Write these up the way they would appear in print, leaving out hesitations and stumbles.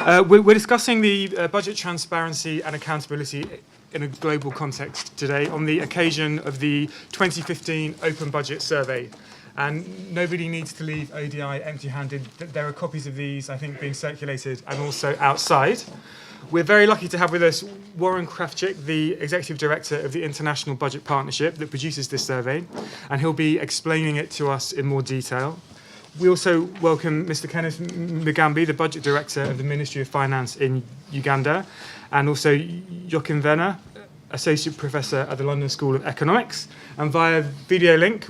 We're discussing the budget transparency and accountability in a global context today on the occasion of the 2015 Open Budget Survey. And nobody needs to leave ODI empty-handed. There are copies of these, I think, being circulated and also outside. We're very lucky to have with us Waren Krafchik, the Executive Director of the International Budget Partnership that produces this survey, and he'll be explaining it to us in more detail. We also welcome Mr. Kenneth Mugambe, the Budget Director of the Ministry of Finance in Uganda, and also Joachim Wehner, Associate Professor at the London School of Economics. And via video link,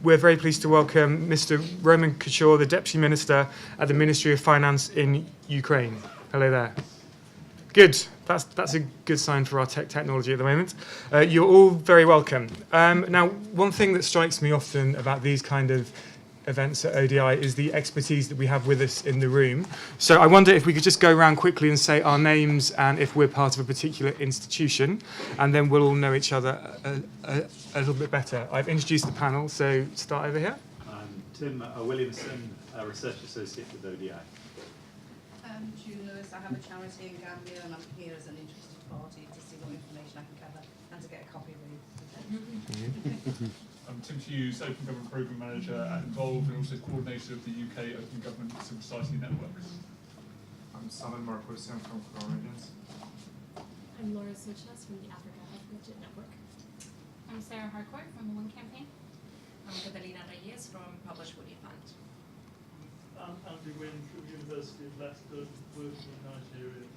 we're very pleased to welcome Mr. Roman Kachur, the Deputy Minister at the Ministry of Finance in Ukraine. Hello there. Good. That's a good sign for our technology at the moment. You're all very welcome. Now, one thing that strikes me often about these kind of events at ODI is the expertise that we have with us in the room. So I wonder if we could just go around quickly and say our names and if we're part of a particular institution, and then we'll all know each other a little bit better. I've introduced the panel, so start over here. I'm Tim Williamson, a Research Associate with ODI. I'm June Lewis. I have a charity in Gambia, and I'm here as an interested party to see what information I can gather and to get a copy of it. I'm Tim Hughes, Open Government Programme Manager and involved and also coordinator of the UK Open Government Civil Society Network. I'm Simon Marcosian from Floridians. I'm Laura Sochas from the Africa Health Budget Network. I'm Sarah Harcourt from the One Campaign. I'm Catalina Reyes from Publish Woody Fund. I'm Andy Wynn from the University of Leicester, working in Nigeria.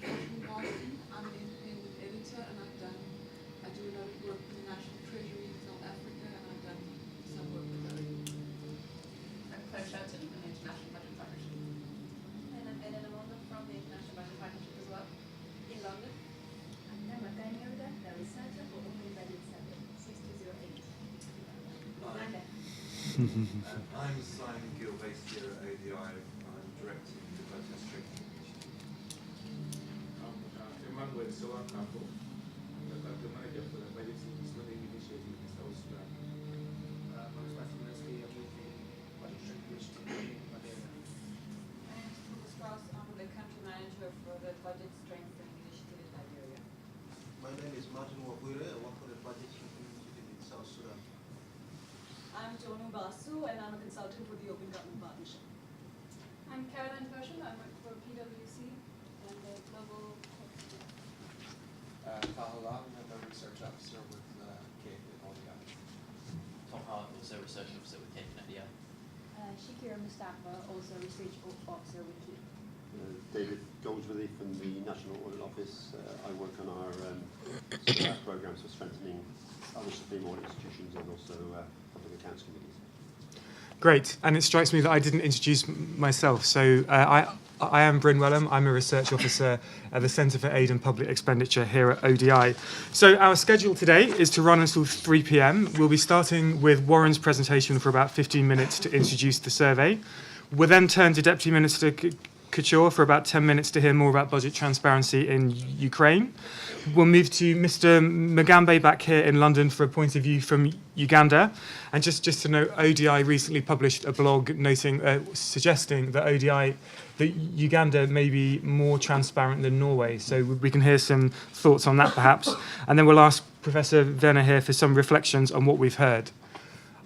I'm an independent editor, and I do a lot of work with the National Treasury in South Africa, and I've done some work with them. I'm Claire Shelton from the International Budget Partnership. And I'm Elena Mondo from the International Budget Partnership as well, in London. I'm Nama Yoda, the researcher for Open Budget Survey 6208. Uganda. I'm Simon Gill, based here at ODI. I'm directing the Budget Strengthening Initiative. I'm Emmanuel Sowan Campo. I'm the manager for the Budget Strengthening Initiative in South Sudan. I'm responsible with the Budget Strengthening Initiative in Madeira. I'm Strauss. I'm the country manager for the Budget Strengthening Initiative in Liberia. My name is Martin Wabure. I work for the Budget Strengthening Initiative in South Sudan. I'm Jonu Basu, and I'm a consultant with the Open Government Partnership. I'm Caroline Pershing. I work for PwC and the Global. Fahala, I'm a research officer with Kate at ODI. Tom Hart, also a research officer with Kenneth at ODI. Shakira Mustafa, also research officer with Kate. David Goldsworthy from the National Audit Office. I work on our programs for strengthening other Supreme Audit institutions and also public accounts committees. Great, and it strikes me that I didn't introduce myself. So I am Bryn Welham. I'm a research officer at the Centre for Aid and Public Expenditure here at ODI. So our schedule today is to run until 3 p.m. We'll be starting with Waren's presentation for about 15 minutes to introduce the survey. We'll then turn to Deputy Minister Kachur for about 10 minutes to hear more about budget transparency in Ukraine. We'll move to Mr. Mugambe back here in London for a point of view from Uganda. And just to note, ODI recently published a blog suggesting that Uganda may be more transparent than Norway. So we can hear some thoughts on that perhaps. And then we'll ask Professor Wehner here for some reflections on what we've heard.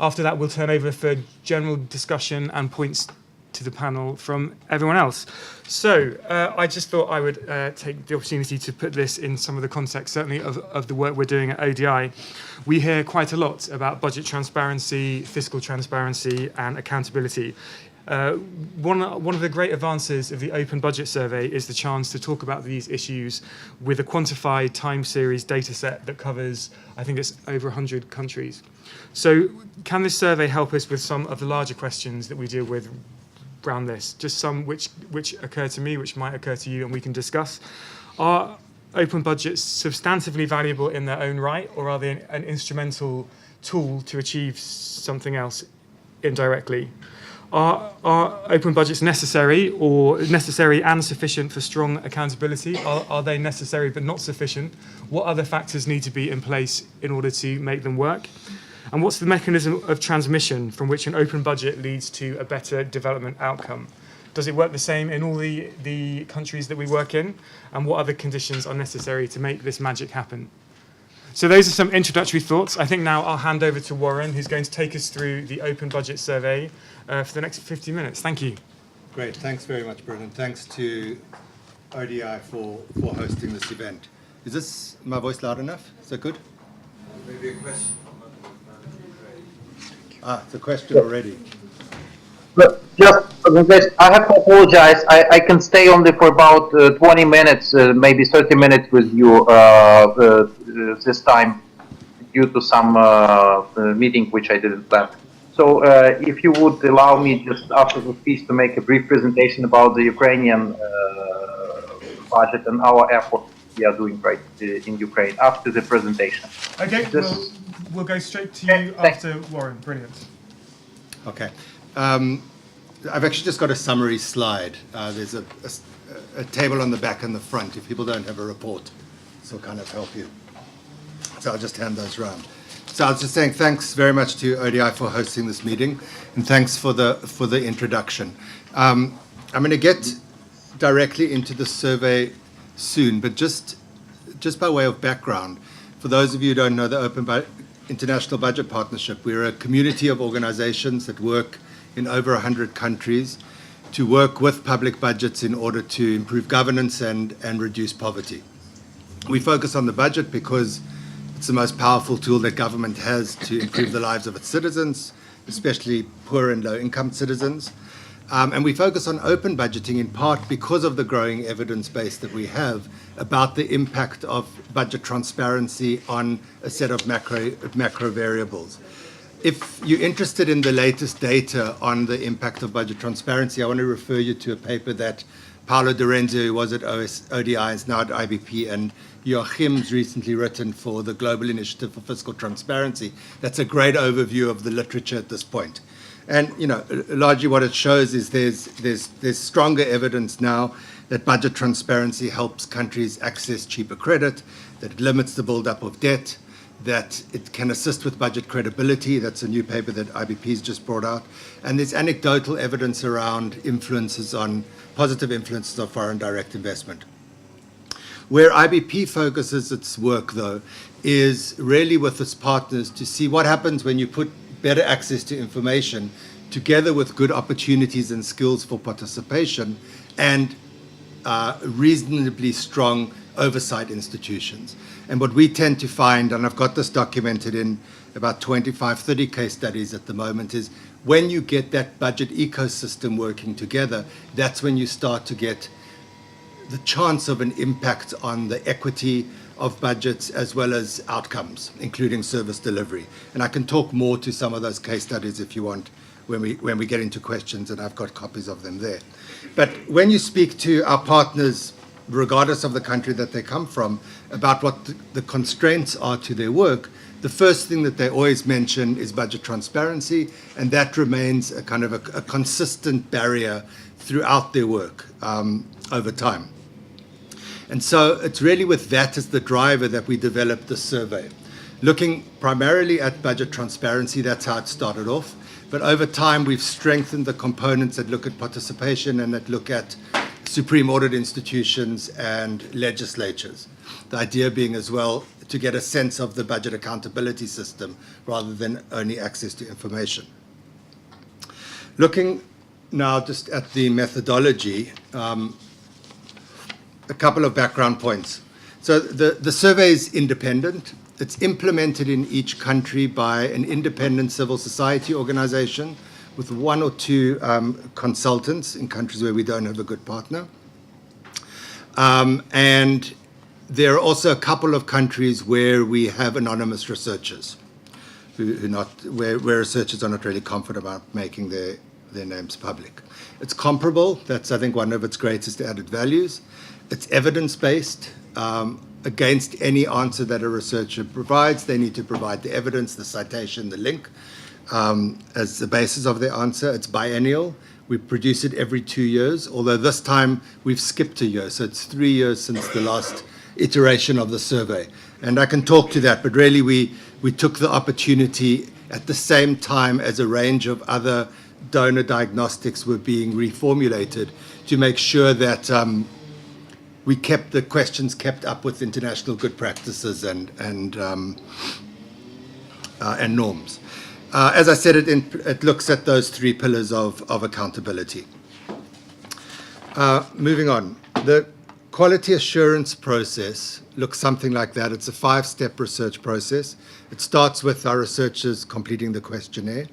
After that, we'll turn over for general discussion and points to the panel from everyone else. So I just thought I would take the opportunity to put this in some of the context, certainly of the work we're doing at ODI. We hear quite a lot about budget transparency, fiscal transparency, and accountability. One of the great advances of the Open Budget Survey is the chance to talk about these issues with a quantified time series data set that covers, I think it's over 100 countries. So can this survey help us with some of the larger questions that we deal with around this? Just some which occur to me, which might occur to you, and we can discuss. Are open budgets substantively valuable in their own right, or are they an instrumental tool to achieve something else indirectly? Are open budgets necessary and sufficient for strong accountability? Are they necessary but not sufficient? What other factors need to be in place in order to make them work? And what's the mechanism of transmission from which an open budget leads to a better development outcome? Does it work the same in all the countries that we work in? And what other conditions are necessary to make this magic happen? So those are some introductory thoughts. I think now I'll hand over to Waren, who's going to take us through the Open Budget Survey for the next 50 minutes. Thank you. Great. Thanks very much, Bryn. And thanks to ODI for hosting this event. Is this my voice loud enough? Is that good? Maybe a question. It's a question already. Look, I have to apologize. I can stay only for about 20 minutes, maybe 30 minutes with you this time due to some meeting which I didn't plan. So if you would allow me just after the speech to make a brief presentation about the Ukrainian budget and our efforts we are doing right in Ukraine after the presentation. Okay, we'll go straight to you after Waren. Brilliant. Okay. I've actually just got a summary slide. There's a table on the back and the front if people don't have a report. This will kind of help you. So I'll just hand those around. So I was just saying thanks very much to ODI for hosting this meeting, and thanks for the introduction. I'm going to get directly into the survey soon, but just by way of background, for those of you who don't know the International Budget Partnership, we're a community of organizations that work in over 100 countries to work with public budgets in order to improve governance and reduce poverty. We focus on the budget because it's the most powerful tool that government has to improve the lives of its citizens, especially poor and low-income citizens. And we focus on open budgeting in part because of the growing evidence base that we have about the impact of budget transparency on a set of macro variables. If you're interested in the latest data on the impact of budget transparency, I want to refer you to a paper that Paolo D'Orenzio, who was at ODI, is now at IBP, and Joachim's recently written for the Global Initiative for Fiscal Transparency. That's a great overview of the literature at this point. And largely what it shows is there's stronger evidence now that budget transparency helps countries access cheaper credit, that it limits the buildup of debt, that it can assist with budget credibility. That's a new paper that IBP's just brought out. And there's anecdotal evidence around positive influences of foreign direct investment. Where IBP focuses its work, though, is really with its partners to see what happens when you put better access to information together with good opportunities and skills for participation and reasonably strong oversight institutions. And what we tend to find, and I've got this documented in about 25, 30 case studies at the moment, is when you get that budget ecosystem working together, that's when you start to get the chance of an impact on the equity of budgets as well as outcomes, including service delivery. And I can talk more to some of those case studies if you want when we get into questions, and I've got copies of them there. But when you speak to our partners, regardless of the country that they come from, about what the constraints are to their work, the first thing that they always mention is budget transparency, and that remains a kind of a consistent barrier throughout their work over time. And so it's really with that as the driver that we developed the survey. Looking primarily at budget transparency, that's how it started off. But over time, we've strengthened the components that look at participation and that look at supreme audit institutions and legislators. The idea being as well to get a sense of the budget accountability system rather than only access to information. Looking now just at the methodology, a couple of background points. So the survey is independent. It's implemented in each country by an independent civil society organization with one or two consultants in countries where we don't have a good partner. And there are also a couple of countries where we have anonymous researchers, where researchers are not really confident about making their names public. It's comparable. That's, I think, one of its greatest added values. It's evidence-based. Against any answer that a researcher provides, they need to provide the evidence, the citation, the link as the basis of their answer. It's biennial. We produce it every 2 years, although this time we've skipped a year. So it's 3 years since the last iteration of the survey. And I can talk to that, but really we took the opportunity at the same time as a range of other donor diagnostics were being reformulated to make sure that we kept the questions kept up with international good practices and norms. As I said, it looks at those three pillars of accountability. Moving on, the quality assurance process looks something like that. It's a 5-step research process. It starts with our researchers completing the questionnaire.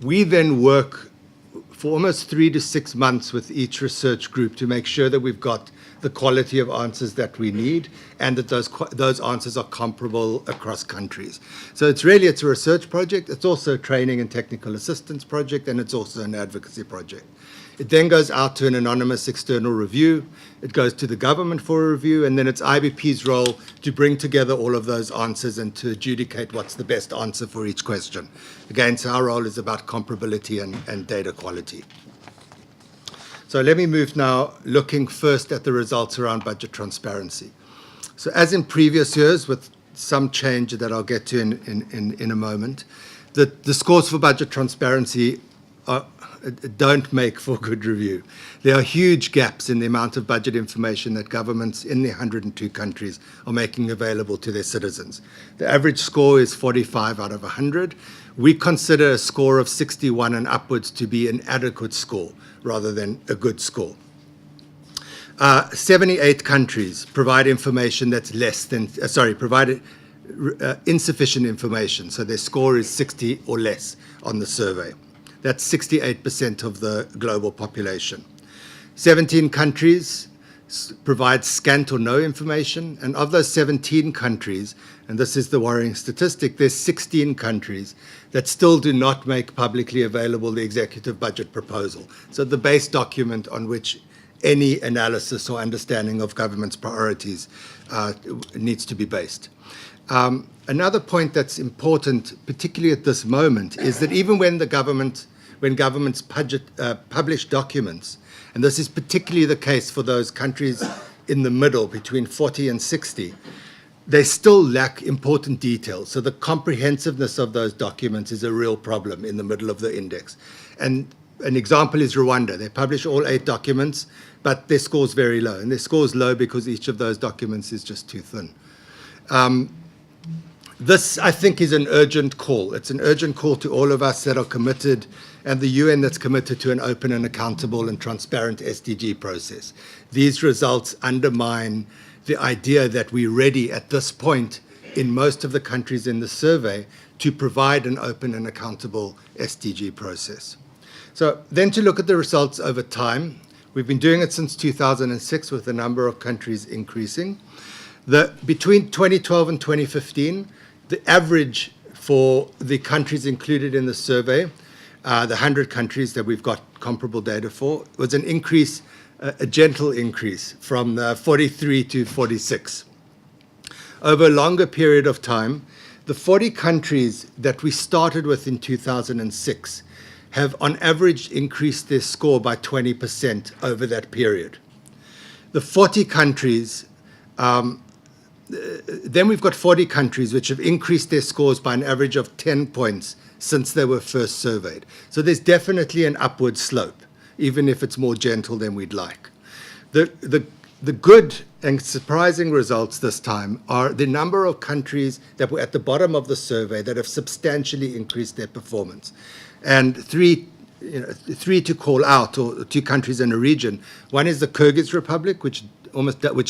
We then work for almost 3 to 6 months with each research group to make sure that we've got the quality of answers that we need and that those answers are comparable across countries. So it's a research project. It's also a training and technical assistance project, and it's also an advocacy project. It then goes out to an anonymous external review. It goes to the government for a review, and then it's IBP's role to bring together all of those answers and to adjudicate what's the best answer for each question. Again, so our role is about comparability and data quality. So let me move now, looking first at the results around budget transparency. So as in previous years, with some change that I'll get to in a moment, the scores for budget transparency don't make for good review. There are huge gaps in the amount of budget information that governments in the 102 countries are making available to their citizens. The average score is 45 out of 100. We consider a score of 61 and upwards to be an adequate score rather than a good score. 78 countries provide information that's insufficient information, so their score is 60 or less on the survey. That's 68% of the global population. 17 countries provide scant or no information, and of those 17 countries, and this is the worrying statistic, there's 16 countries that still do not make publicly available the executive budget proposal. So the base document on which any analysis or understanding of government's priorities needs to be based. Another point that's important, particularly at this moment, is that even when governments publish documents, and this is particularly the case for those countries in the middle, between 40 and 60, they still lack important details. So the comprehensiveness of those documents is a real problem in the middle of the index. And an example is Rwanda. They publish all 8 documents, but their score's very low. And their score's low because each of those documents is just too thin. This, I think, is an urgent call. It's an urgent call to all of us that are committed, and the UN that's committed to an open and accountable and transparent SDG process. These results undermine the idea that we're ready at this point in most of the countries in the survey to provide an open and accountable SDG process. So then to look at the results over time, we've been doing it since 2006 with the number of countries increasing. Between 2012 and 2015, the average for the countries included in the survey, the 100 countries that we've got comparable data for, was an increase, a gentle increase from 43 to 46. Over a longer period of time, the 40 countries that we started with in 2006 have on average increased their score by 20% over that period. The 40 countries, then we've got 40 countries which have increased their scores by an average of 10 points since they were first surveyed. So there's definitely an upward slope, even if it's more gentle than we'd like. The good and surprising results this time are the number of countries that were at the bottom of the survey that have substantially increased their performance. And three to call out, or 2 countries in a region. One is the Kyrgyz Republic, which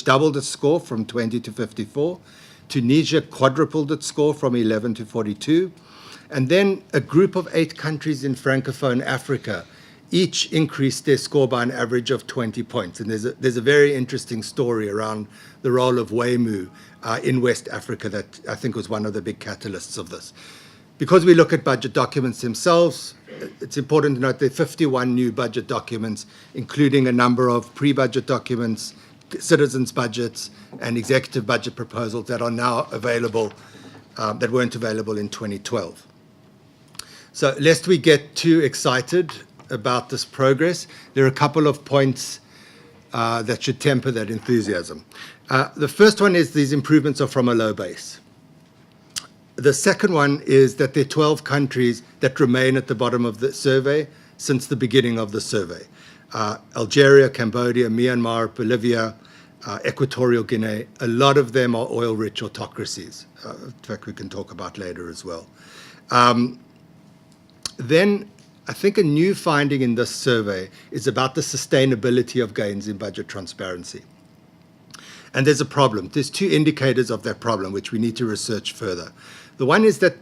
doubled its score from 20 to 54. Tunisia quadrupled its score from 11 to 42. And then a group of 8 countries in Francophone Africa each increased their score by an average of 20 points. And there's a very interesting story around the role of Wehner in West Africa that I think was one of the big catalysts of this. Because we look at budget documents themselves, it's important to note there are 51 new budget documents, including a number of pre-budget documents, citizens' budgets, and executive budget proposals that are now available, that weren't available in 2012. So lest we get too excited about this progress, there are a couple of points that should temper that enthusiasm. The first one is these improvements are from a low base. The second one is that there are 12 countries that remain at the bottom of the survey since the beginning of the survey. Algeria, Cambodia, Myanmar, Bolivia, Equatorial Guinea, a lot of them are oil-rich autocracies. In fact, we can talk about later as well. Then I think a new finding in this survey is about the sustainability of gains in budget transparency. And there's a problem. There's two indicators of that problem, which we need to research further. The one is that,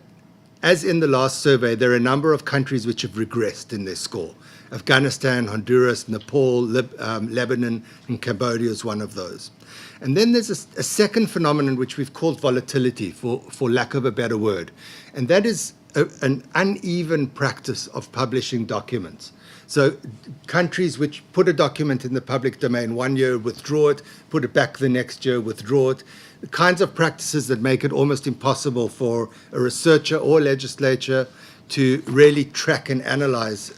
as in the last survey, there are a number of countries which have regressed in their score. Afghanistan, Honduras, Nepal, Lebanon, and Cambodia is one of those. And then there's a second phenomenon which we've called volatility, for lack of a better word. And that is an uneven practice of publishing documents. So countries which put a document in the public domain one year, withdraw it, put it back the next year, withdraw it, the kinds of practices that make it almost impossible for a researcher or legislature to really track and analyze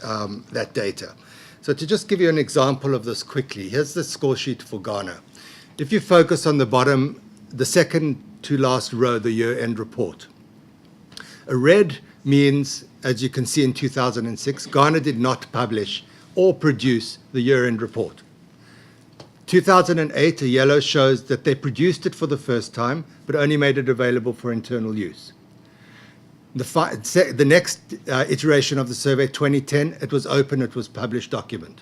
that data. So to just give you an example of this quickly, here's the score sheet for Ghana. If you focus on the bottom, the second to last row, the year-end report. A red means, as you can see in 2006, Ghana did not publish or produce the year-end report. 2008, a yellow shows that they produced it for the first time, but only made it available for internal use. The next iteration of the survey, 2010, it was open, it was published document.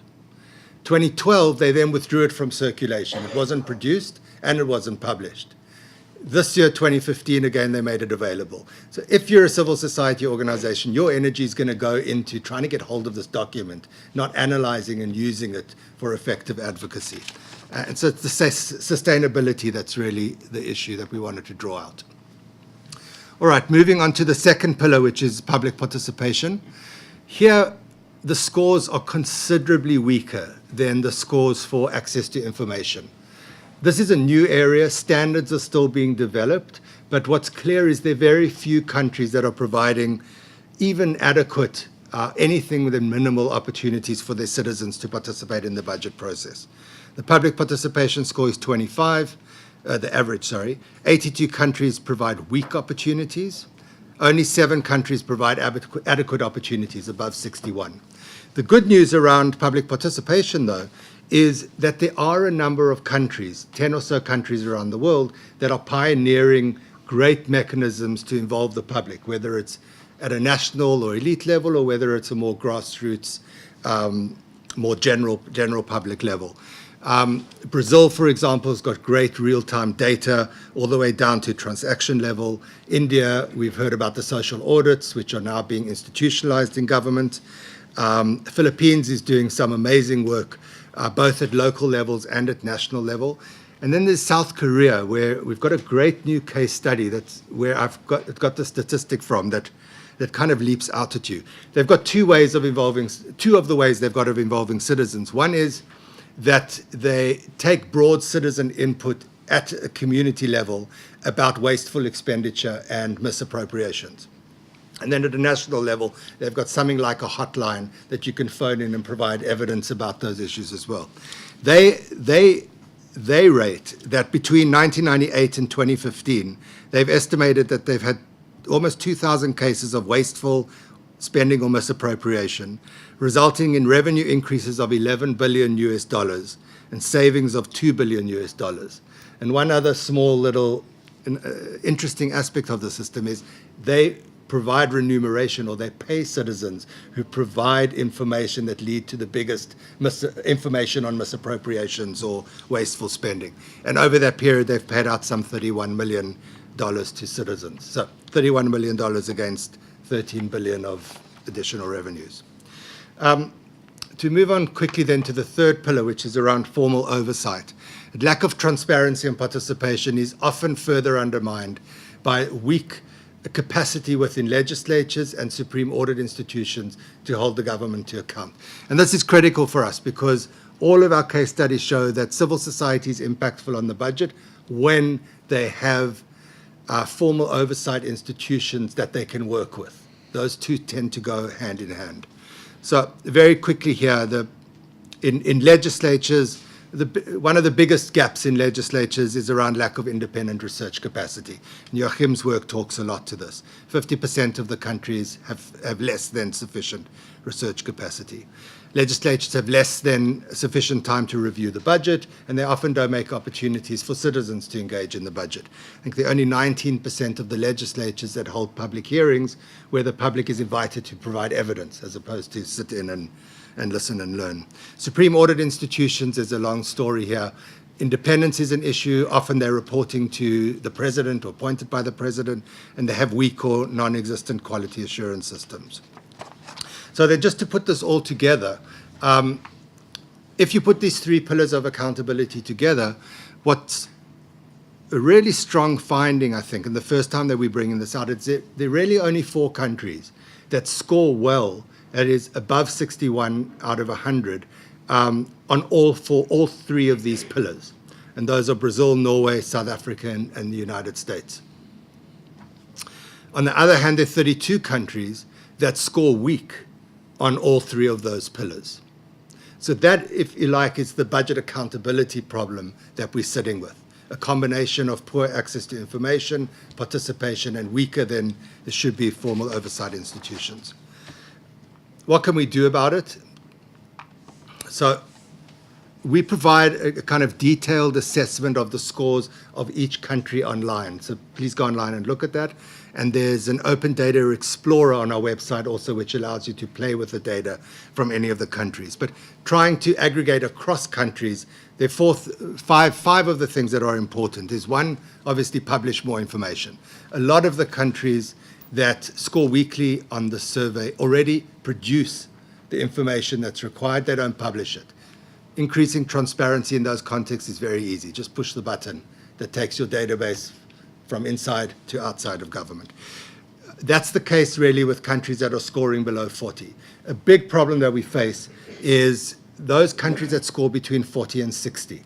2012, they then withdrew it from circulation. It wasn't produced and it wasn't published. This year, 2015, again, they made it available. So if you're a civil society organization, your energy is going to go into trying to get hold of this document, not analyzing and using it for effective advocacy. And so it's the sustainability that's really the issue that we wanted to draw out. All right, moving on to the second pillar, which is public participation. Here, the scores are considerably weaker than the scores for access to information. This is a new area. Standards are still being developed, but what's clear is there are very few countries that are providing even adequate, anything within minimal opportunities for their citizens to participate in the budget process. The public participation score is 25, the average, sorry. 82 countries provide weak opportunities. Only 7 countries provide adequate opportunities, above 61. The good news around public participation, though, is that there are a number of countries, 10 or so countries around the world, that are pioneering great mechanisms to involve the public, whether it's at a national or elite level or whether it's a more grassroots, more general public level. Brazil, for example, has got great real-time data all the way down to transaction level. India, we've heard about the social audits, which are now being institutionalized in government. Philippines is doing some amazing work, both at local levels and at national level. And then there's South Korea, where we've got a great new case study that's where I've got the statistic from that kind of leaps out at you. They've got two of the ways they've got of involving citizens. One is that they take broad citizen input at a community level about wasteful expenditure and misappropriations. And then at a national level, they've got something like a hotline that you can phone in and provide evidence about those issues as well. They rate that between 1998 and 2015, they've estimated that they've had almost 2,000 cases of wasteful spending or misappropriation, resulting in revenue increases of $11 billion and savings of $2 billion. And one other small little interesting aspect of the system is they provide remuneration, or they pay citizens who provide information that lead to the biggest information on misappropriations or wasteful spending. And over that period, they've paid out some $31 million to citizens. So $31 million against $13 billion of additional revenues. To move on quickly then to the third pillar, which is around formal oversight. Lack of transparency and participation is often further undermined by weak capacity within legislatures and supreme audit institutions to hold the government to account. And this is critical for us because all of our case studies show that civil society is impactful on the budget when they have formal oversight institutions that they can work with. Those two tend to go hand in hand. So very quickly here, in legislatures, one of the biggest gaps in legislatures is around lack of independent research capacity. And Joachim's work talks a lot to this. 50% of the countries have less than sufficient research capacity. Legislatures have less than sufficient time to review the budget, and they often don't make opportunities for citizens to engage in the budget. I think there are only 19% of the legislatures that hold public hearings where the public is invited to provide evidence as opposed to sit in and listen and learn. Supreme audit institutions, there's a long story here. Independence is an issue. Often they're reporting to the president or appointed by the president, and they have weak or non-existent quality assurance systems. So then just to put this all together, if you put these three pillars of accountability together, what's a really strong finding, I think, and the first time that we're bringing this out, is there are really only 4 countries that score well, that is above 61 out of 100, on all 3 of these pillars. And those are Brazil, Norway, South Africa, and the United States. On the other hand, there are 32 countries that score weak on all 3 of those pillars. So that, if you like, is the budget accountability problem that we're sitting with. A combination of poor access to information, participation, and weaker than there should be formal oversight institutions. What can we do about it? So we provide a kind of detailed assessment of the scores of each country online. So please go online and look at that. And there's an open data explorer on our website also, which allows you to play with the data from any of the countries. But trying to aggregate across countries, there are five of the things that are important. Is one, obviously publish more information. A lot of the countries that score weakly on the survey already produce the information that's required. They don't publish it. Increasing transparency in those contexts is very easy. Just push the button that takes your database from inside to outside of government. That's the case really with countries that are scoring below 40. A big problem that we face is those countries that score between 40 and 60.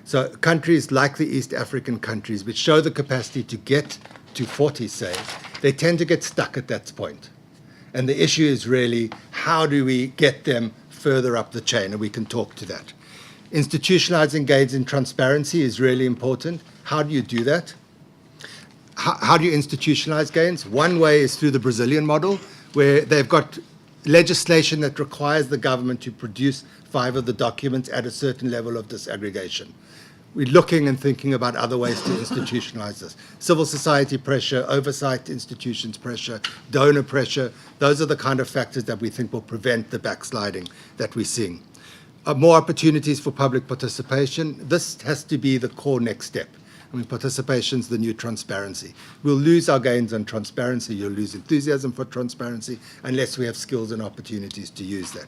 So countries like the East African countries, which show the capacity to get to 40, say, they tend to get stuck at that point. And the issue is really, how do we get them further up the chain? And we can talk to that. Institutionalizing gains in transparency is really important. How do you do that? How do you institutionalize gains? One way is through the Brazilian model, where they've got legislation that requires the government to produce 5 of the documents at a certain level of disaggregation. We're looking and thinking about other ways to institutionalize this. Civil society pressure, oversight institutions pressure, donor pressure, those are the kind of factors that we think will prevent the backsliding that we're seeing. More opportunities for public participation. This has to be the core next step. I mean, participation is the new transparency. We'll lose our gains on transparency. You'll lose enthusiasm for transparency unless we have skills and opportunities to use that.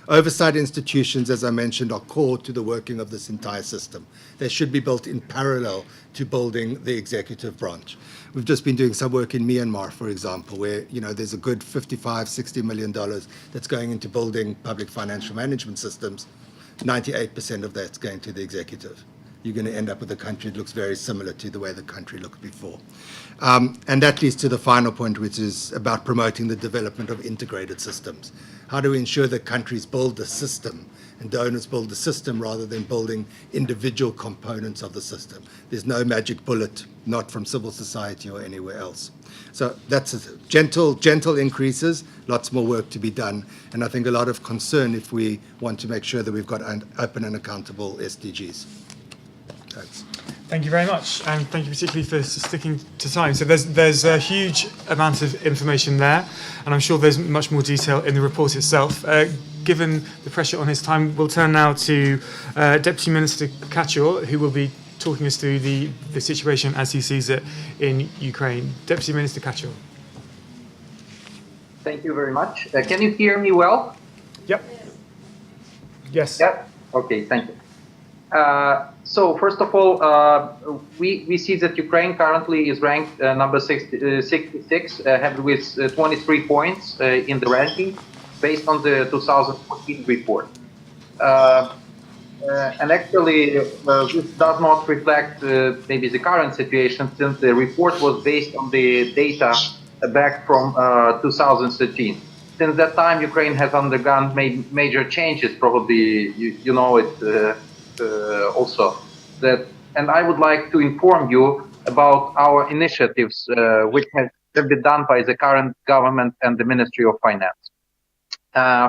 Oversight institutions, as I mentioned, are core to the working of this entire system. They should be built in parallel to building the executive branch. We've just been doing some work in Myanmar, for example, where there's a good $55–60 million that's going into building public financial management systems. 98% of that's going to the executive. You're going to end up with a country that looks very similar to the way the country looked before. And that leads to the final point, which is about promoting the development of integrated systems. How do we ensure that countries build a system and donors build a system rather than building individual components of the system? There's no magic bullet, not from civil society or anywhere else. So that's gentle increases, lots more work to be done, and I think a lot of concern if we want to make sure that we've got open and accountable SDGs. Thanks. Thank you very much, and thank you particularly for sticking to time. So there's a huge amount of information there, and I'm sure there's much more detail in the report itself. Given the pressure on his time, we'll turn now to Deputy Minister Kachur, who will be talking us through the situation as he sees it in Ukraine. Deputy Minister Kachur. Thank you very much. Can you hear me well? Yep. Yes. Yep. Okay, thank you. So first of all, we see that Ukraine currently is ranked number 66, with 23 points in the ranking, based on the 2014 report. And actually, this does not reflect maybe the current situation, since the report was based on the data back from 2013. Since that time, Ukraine has undergone major changes. Probably you know it. also that, and I would like to inform you about our initiatives which have been done by the current government and the Ministry of Finance.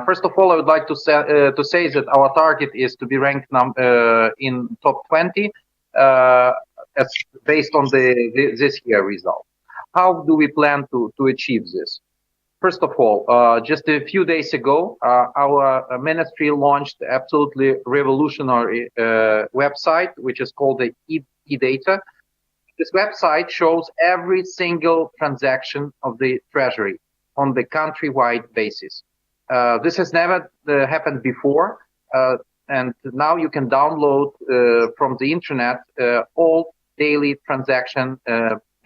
First of all, I would like to say that our target is to be ranked in top 20 as based on this year result. How do we plan to achieve this? First of all, just a few days ago, our ministry launched absolutely revolutionary website, which is called the e-data. This website shows every single transaction of the Treasury on the countrywide basis. This has never happened before, and now you can download from the internet all daily transaction,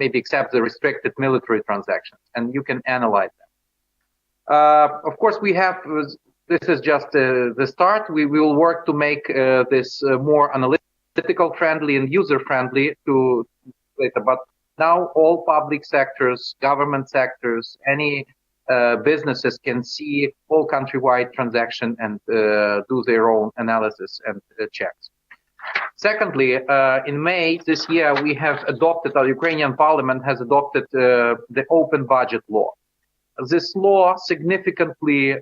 maybe except the restricted military transactions, and you can analyze them. Of course, we have, this is just the start. We will work to make this more analytical friendly and user friendly to later, but now all public sectors, government sectors, any businesses can see all countrywide transaction and do their own analysis and checks. Secondly, in May this year, we have adopted, our Ukrainian parliament has adopted the open budget law. This law significantly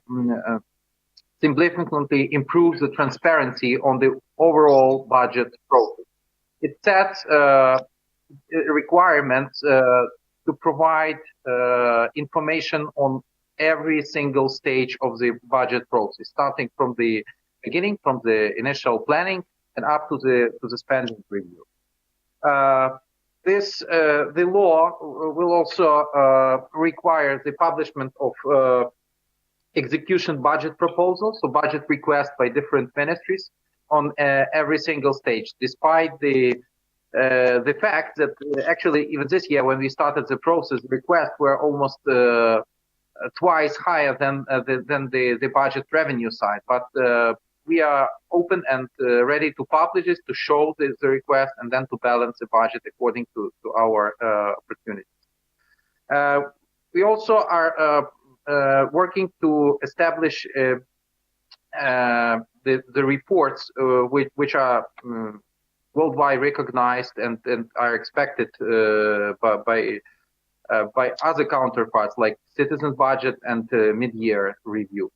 improves the transparency on the overall budget process. It sets requirements to provide information on every single stage of the budget process, starting from the beginning, from the initial planning, and up to the spending review. The law will also require the publishment of execution budget proposals, so budget requests by different ministries on every single stage, despite the fact that actually even this year when we started the process, requests were almost twice higher than the budget revenue side. But we are open and ready to publish this, to show the request, and then to balance the budget according to our opportunities. We also are working to establish the reports which are worldwide recognized and are expected by other counterparts like Citizens Budget and mid-year review.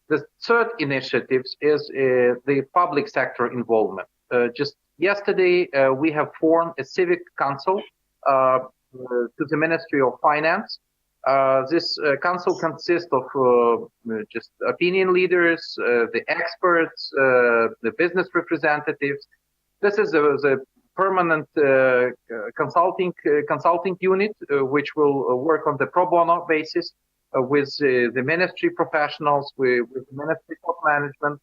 The third initiative is the public sector involvement. Just yesterday, we have formed a civic council to the Ministry of Finance. This council consists of just opinion leaders, the experts, the business representatives. This is the permanent consulting unit, which will work on the pro bono basis with the ministry professionals, with the ministry top management,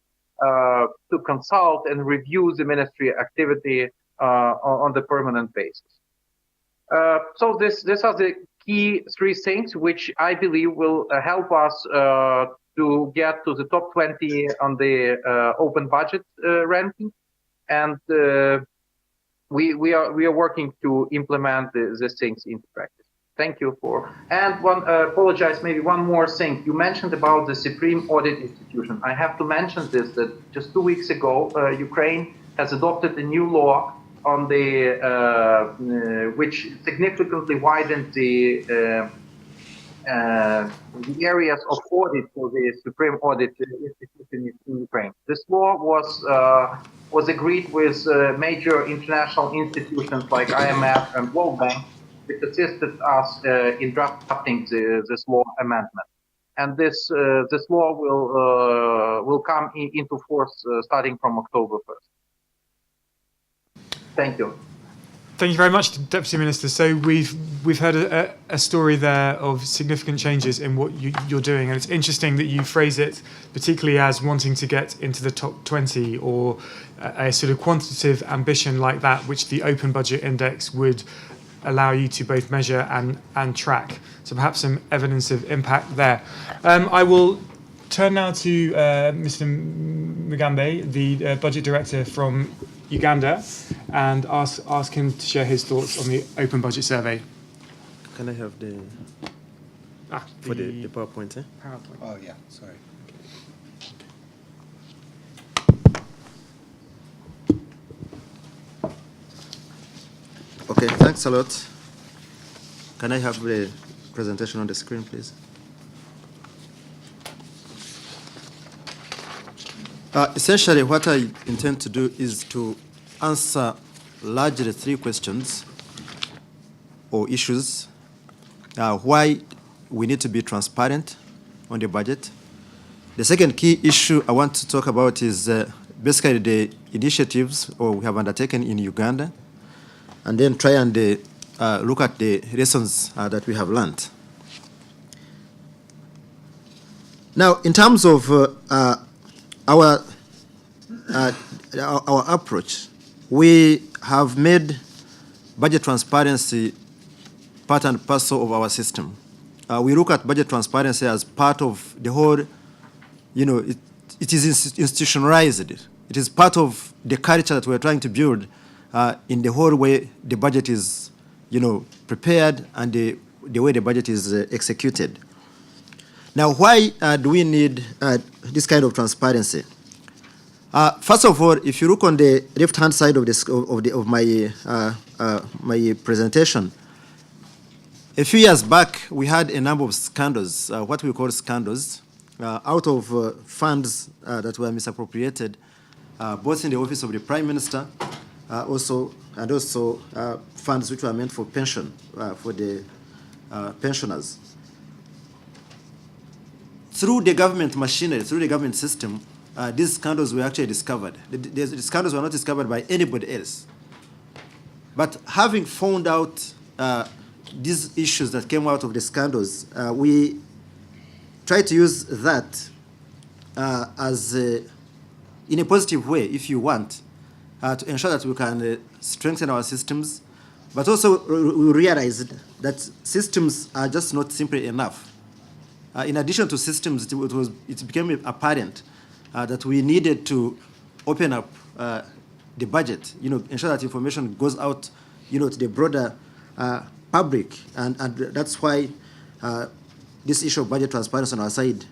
to consult and review the ministry activity on the permanent basis. So these are the key three things which I believe will help us to get to the top 20 on the open budget ranking, and we are working to implement these things into practice. Thank you for, and apologize, maybe one more thing. You mentioned about the Supreme Audit Institution. I have to mention this, that just 2 weeks ago, Ukraine has adopted a new law on the which significantly widened the areas of audit for the Supreme Audit Institution in Ukraine. This law was agreed with major international institutions like IMF and World Bank, which assisted us in drafting this law amendment. And this law will come into force starting from October 1st. Thank you. Thank you very much, Deputy Minister. So we've heard a story there of significant changes in what you're doing, and it's interesting that you phrase it particularly as wanting to get into the top 20, or a sort of quantitative ambition like that, which the Open Budget Index would allow you to both measure and track. So perhaps some evidence of impact there. I will turn now to Mr. Mugambe, the Budget Director from Uganda, and ask him to share his thoughts on the Open Budget Survey. Can I have the PowerPoint? PowerPoint. Oh yeah, sorry. Okay, thanks a lot. Can I have the presentation on the screen, please? Essentially, what I intend to do is to answer largely three questions or issues. Why we need to be transparent on the budget. The second key issue I want to talk about is basically the initiatives we have undertaken in Uganda, and then try and look at the lessons that we have learned. Now, in terms of our approach, we have made budget transparency part and parcel of our system. We look at budget transparency as part of the whole, it is institutionalized. It is part of the culture that we're trying to build in the whole way the budget is, prepared and the way the budget is executed. Now, why do we need this kind of transparency? First of all, if you look on the left-hand side of my presentation, a few years back, we had a number of scandals, what we call scandals, out of funds that were misappropriated, both in the office of the Prime Minister, also funds which were meant for pension, for the pensioners. Through the government machinery, through the government system, these scandals were actually discovered. The scandals were not discovered by anybody else. But having found out these issues that came out of the scandals, we try to use that as in a positive way, if you want, to ensure that we can strengthen our systems, but also we realized that systems are just not simply enough. In addition to systems, it became apparent that we needed to open up the budget, ensure that information goes out, to the broader public, and that's why this issue of budget transparency on our side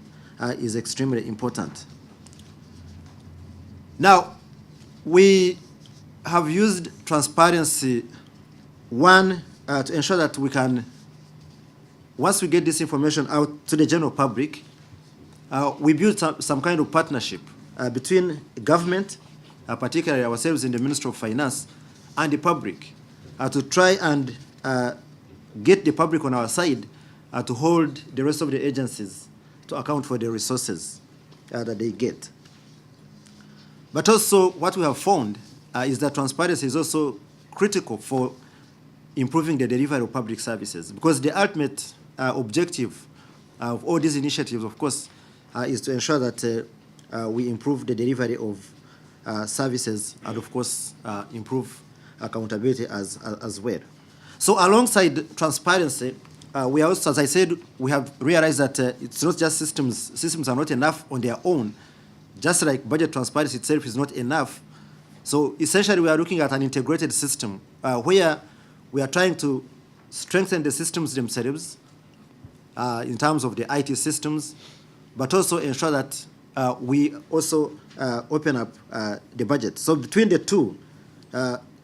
is extremely important. Now, we have used transparency, one, to ensure that we can, once we get this information out to the general public, we build some kind of partnership between government, particularly ourselves in the Ministry of Finance, and the public, to try and get the public on our side to hold the rest of the agencies to account for the resources that they get. But also, what we have found is that transparency is also critical for improving the delivery of public services, because the ultimate objective of all these initiatives, of course, is to ensure that we improve the delivery of services and, of course, improve accountability as well. So alongside transparency, we also, as I said, we have realized that it's not just systems. Systems are not enough on their own. Just like budget transparency itself is not enough. So essentially, we are looking at an integrated system where we are trying to strengthen the systems themselves in terms of the IT systems, but also ensure that we also open up the budget. So between the two,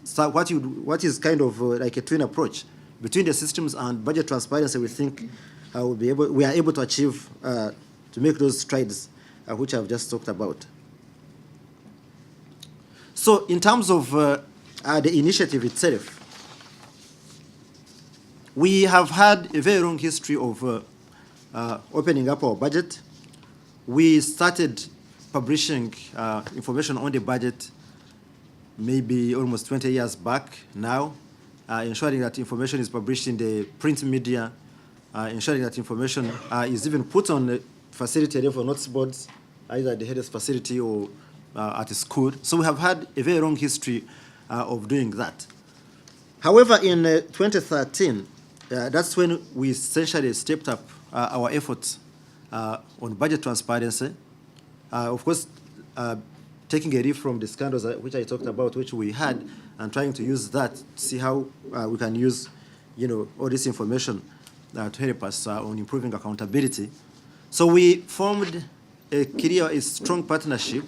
so what is kind of like a twin approach between the systems and budget transparency, we think we are able to achieve to make those strides which I've just talked about. So in terms of the initiative itself, we have had a very long history of opening up our budget. We started publishing information on the budget maybe almost 20 years back now, ensuring that information is published in the print media, ensuring that information is even put on the facility level notice boards, either at the headers facility or at a school. So we have had a very long history of doing that. However, in 2013, that's when we essentially stepped up our efforts on budget transparency. Of course, taking a leaf from the scandals which I talked about, which we had, and trying to use that to see how we can use, all this information to help us on improving accountability. So we formed a strong partnership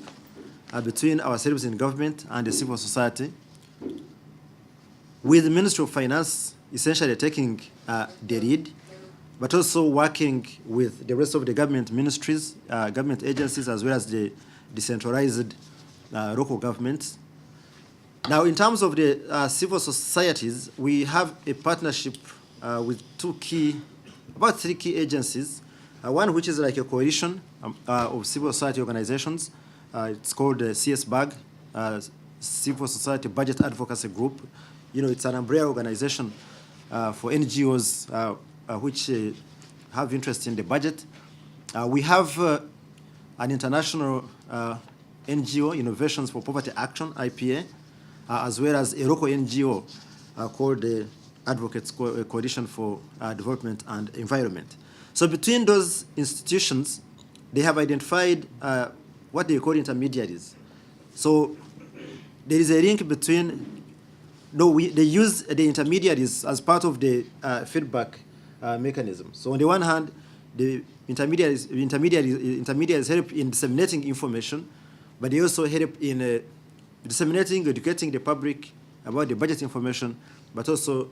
between ourselves in government and the civil society. with the Ministry of Finance essentially taking the lead, but also working with the rest of the government ministries, government agencies, as well as the decentralized local governments. Now, in terms of the civil societies, we have a partnership with about three key agencies. One which is like a coalition of civil society organizations. It's called CSBAG, Civil Society Budget Advocacy Group. It's an umbrella organization for NGOs which have interest in the budget. We have an international NGO, Innovations for Poverty Action, IPA, as well as a local NGO called the Advocates Coalition for Development and Environment. So between those institutions, they have identified what they call intermediaries. So there is a link between, they use the intermediaries as part of the feedback mechanism. So on the one hand, the intermediaries help in disseminating information, but they also help in disseminating, educating the public about the budget information, but also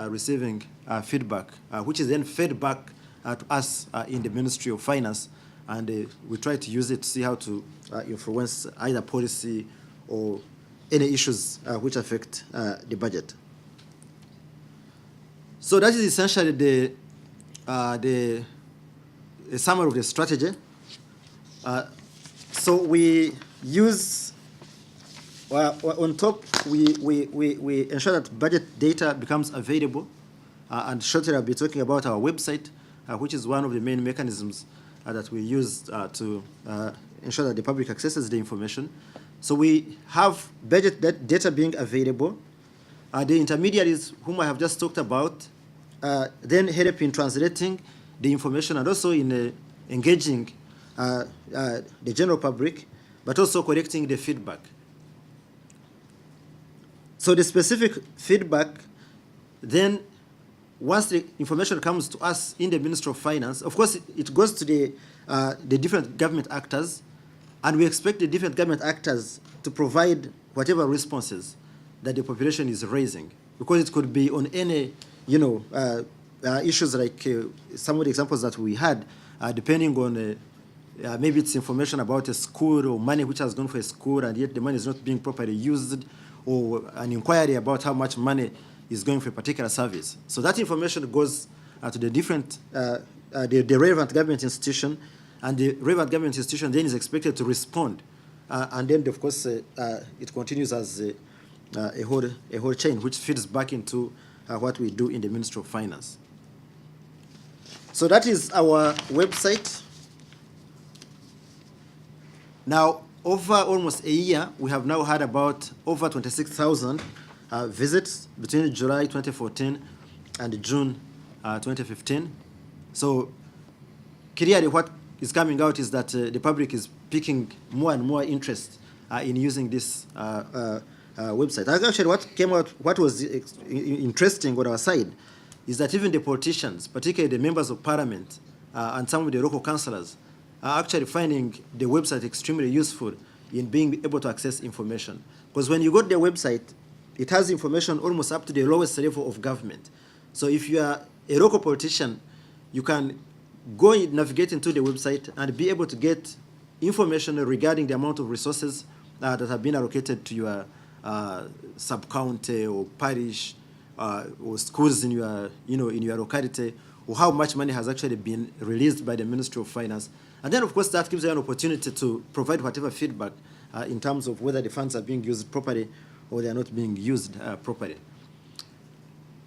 receiving feedback, which is then fed back to us in the Ministry of Finance, and we try to use it to see how to influence either policy or any issues which affect the budget. So that is essentially the summary of the strategy. So we use, on top, we ensure that budget data becomes available, and shortly I'll be talking about our website, which is one of the main mechanisms that we use to ensure that the public accesses the information. So we have budget data being available. The intermediaries whom I have just talked about then help in translating the information and also in engaging the general public, but also collecting the feedback. So the specific feedback, then once the information comes to us in the Ministry of Finance, of course, it goes to the different government actors, and we expect the different government actors to provide whatever responses that the population is raising, because it could be on any, issues like some of the examples that we had, depending on maybe it's information about a school or money which has gone for a school and yet the money is not being properly used, or an inquiry about how much money is going for a particular service. So that information goes to the different, the relevant government institution, and the relevant government institution then is expected to respond. And then, of course, it continues as a whole chain, which feeds back into what we do in the Ministry of Finance. So that is our website. Now, over almost a year, we have now had about over 26,000 visits between July 2014 and June 2015. So clearly what is coming out is that the public is picking more and more interest in using this website. Actually, what came out, what was interesting on our side, is that even the politicians, particularly the members of parliament and some of the local councillors, are actually finding the website extremely useful in being able to access information. Because when you go to the website, it has information almost up to the lowest level of government. So if you are a local politician, you can go and navigate into the website and be able to get information regarding the amount of resources that have been allocated to your sub-county or parish or schools in your, in your locality, or how much money has actually been released by the Ministry of Finance. And then, of course, that gives you an opportunity to provide whatever feedback in terms of whether the funds are being used properly or they are not being used properly.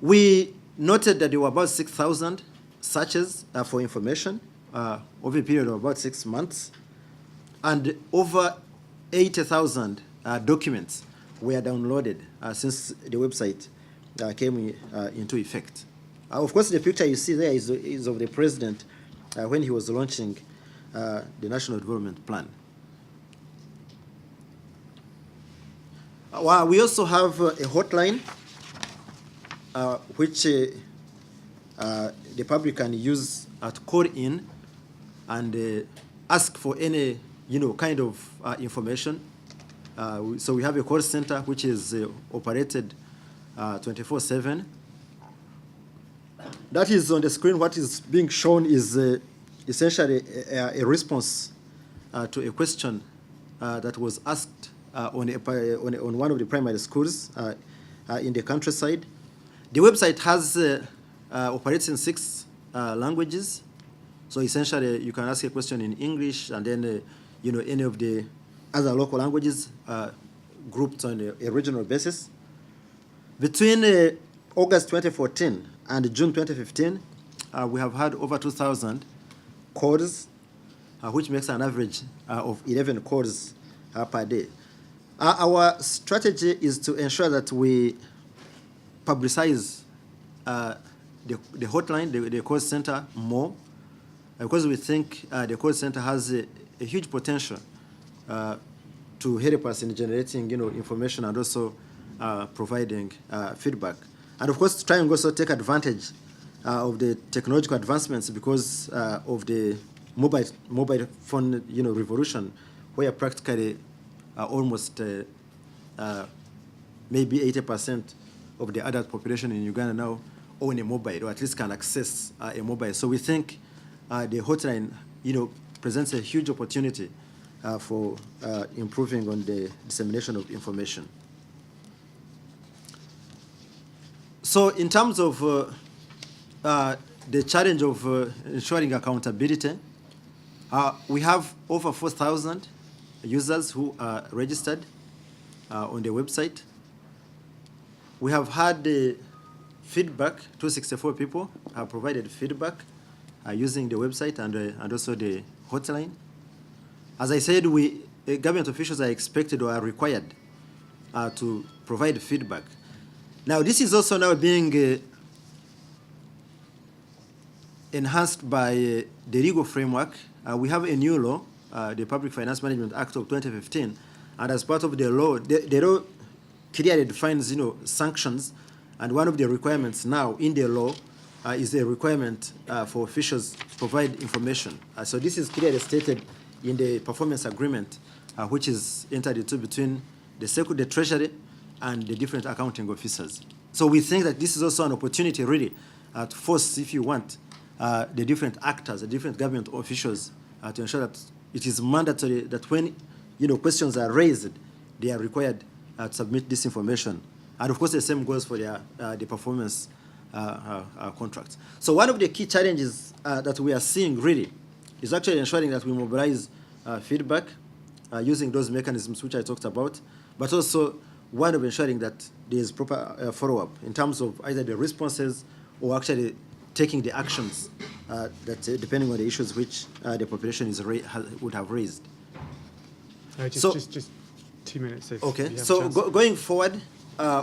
We noted that there were about 6,000 searches for information over a period of about 6 months, and over 80,000 documents were downloaded since the website came into effect. Of course, the picture you see there is of the president when he was launching the National Development Plan. We also have a hotline which the public can use to call in and ask for any kind of information. So we have a call center which is operated 24/7. That is on the screen. What is being shown is essentially a response to a question that was asked on one of the primary schools in the countryside. The website has operates in 6 languages. So essentially, you can ask a question in English, and then any of the other local languages grouped on a regional basis. Between August 2014 and June 2015, we have had over 2,000 calls, which makes an average of 11 calls per day. Our strategy is to ensure that we publicize the hotline, the call center more, because we think the call center has a huge potential to help us in generating information and also providing feedback. And of course, try and also take advantage of the technological advancements because of the mobile phone revolution, where practically almost maybe 80% of the adult population in Uganda now own a mobile, or at least can access a mobile. So we think the hotline, presents a huge opportunity for improving on the dissemination of information. So in terms of the challenge of ensuring accountability, we have over 4,000 users who are registered on the website. We have had feedback. 264 people have provided feedback using the website and also the hotline. As I said, government officials are expected or are required to provide feedback. Now, this is also now being enhanced by the legal framework. We have a new law, the Public Finance Management Act of 2015, and as part of the law, the law clearly defines, sanctions, and one of the requirements now in the law is a requirement for officials to provide information. So this is clearly stated in the performance agreement, which is entered into between the Treasury and the different accounting officers. So we think that this is also an opportunity, really, to force, if you want, the different actors, the different government officials, to ensure that it is mandatory that when questions are raised, they are required to submit this information. And of course, the same goes for the performance contracts. So one of the key challenges that we are seeing, really, is actually ensuring that we mobilize feedback using those mechanisms which I talked about, but also one of ensuring that there is proper follow-up in terms of either the responses or actually taking the actions that, depending on the issues which the population would have raised. Just 2 minutes. Okay. So going forward,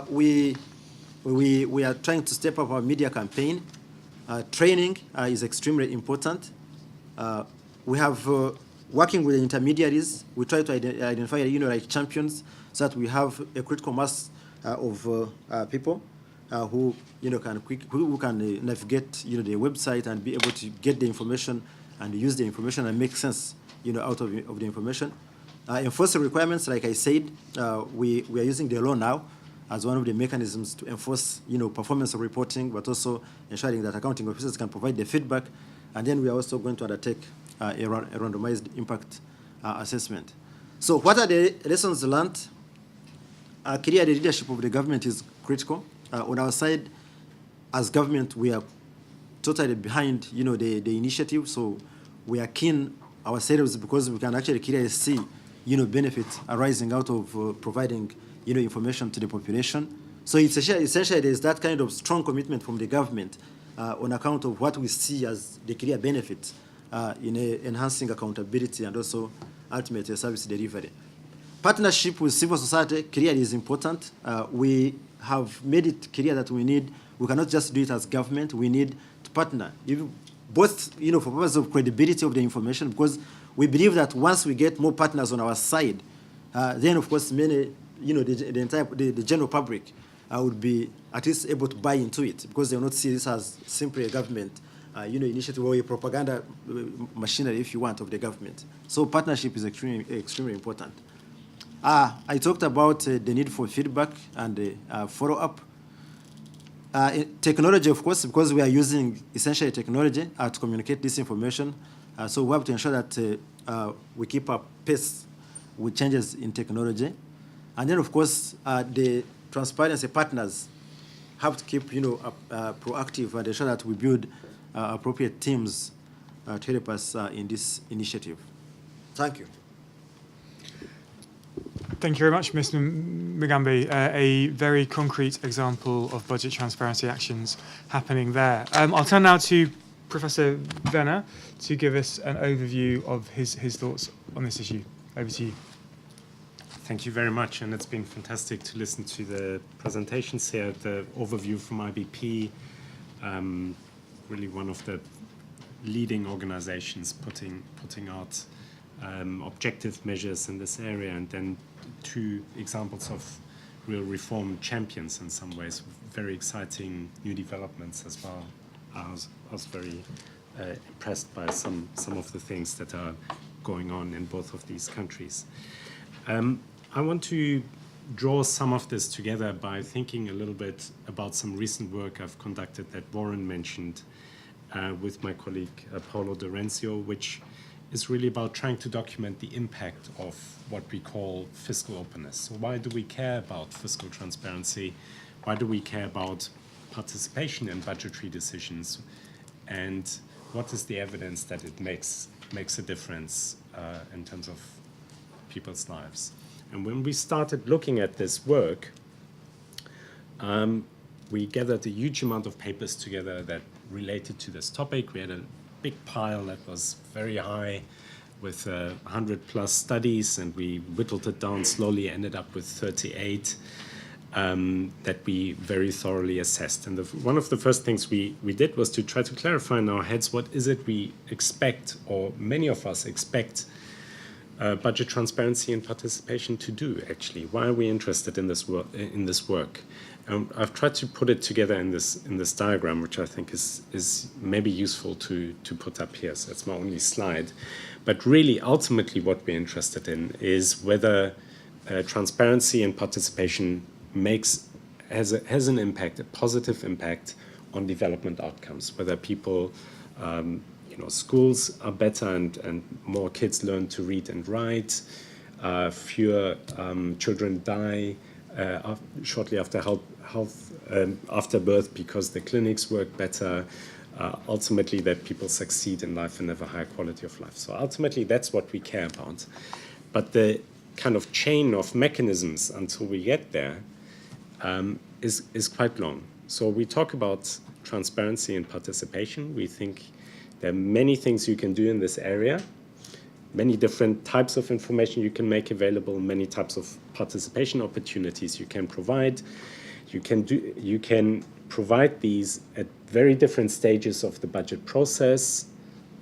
we are trying to step up our media campaign. Training is extremely important. We have working with the intermediaries. We try to identify like champions, so that we have a critical mass of people who can navigate the website and be able to get the information and use the information and make sense out of the information. Enforcing requirements, like I said, we are using the law now as one of the mechanisms to enforce performance reporting, but also ensuring that accounting officers can provide the feedback. And then we are also going to undertake a randomized impact assessment. So what are the lessons learned? Clearly, the leadership of the government is critical. On our side, as government, we are totally behind the initiative. So we are keen ourselves because we can actually clearly see benefits arising out of providing information to the population. So it's essentially there's that kind of strong commitment from the government on account of what we see as the clear benefits in enhancing accountability and also ultimately service delivery. Partnership with civil society clearly is important. We have made it clear that we cannot just do it as government. We need to partner, both for purposes of credibility of the information, because we believe that once we get more partners on our side, then of course the general public would be at least able to buy into it, because they will not see this as simply a government initiative or a propaganda machinery, if you want, of the government. So partnership is extremely important. I talked about the need for feedback and follow-up. technology, of course, because we are using essentially technology to communicate this information. So we have to ensure that we keep up pace with changes in technology. And then, of course, the transparency partners have to keep, proactive and ensure that we build appropriate teams to help us in this initiative. Thank you. Thank you very much, Mr. Mugambe. A very concrete example of budget transparency actions happening there. I'll turn now to Professor Wehner to give us an overview of his thoughts on this issue. Over to you. Thank you very much, and it's been fantastic to listen to the presentations here, the overview from IBP, really one of the leading organizations putting out objective measures in this area, and then two examples of real reform champions in some ways, very exciting new developments as well. I was very impressed by some of the things that are going on in both of these countries. I want to draw some of this together by thinking a little bit about some recent work I've conducted that Waren mentioned with my colleague Paolo D'Orenzio, which is really about trying to document the impact of what we call fiscal openness. So why do we care about fiscal transparency? Why do we care about participation in budgetary decisions? And what is the evidence that it makes a difference in terms of people's lives? And when we started looking at this work, we gathered a huge amount of papers together that related to this topic. We had a big pile that was very high with 100+ studies, and we whittled it down slowly, ended up with 38 that we very thoroughly assessed. And one of the first things we did was to try to clarify in our heads what is it we expect, or many of us expect, budget transparency and participation to do, actually. Why are we interested in this work? I've tried to put it together in this diagram, which I think is maybe useful to put up here. So it's my only slide. But really, ultimately, what we're interested in is whether transparency and participation has an impact, a positive impact on development outcomes, whether people schools are better and more kids learn to read and write, fewer children die shortly after after birth because the clinics work better, ultimately that people succeed in life and have a higher quality of life. So ultimately that's what we care about. But the kind of chain of mechanisms until we get there is quite long. So we talk about transparency and participation. We think there are many things you can do in this area, many different types of information you can make available, many types of participation opportunities you can provide. You can provide these at very different stages of the budget process,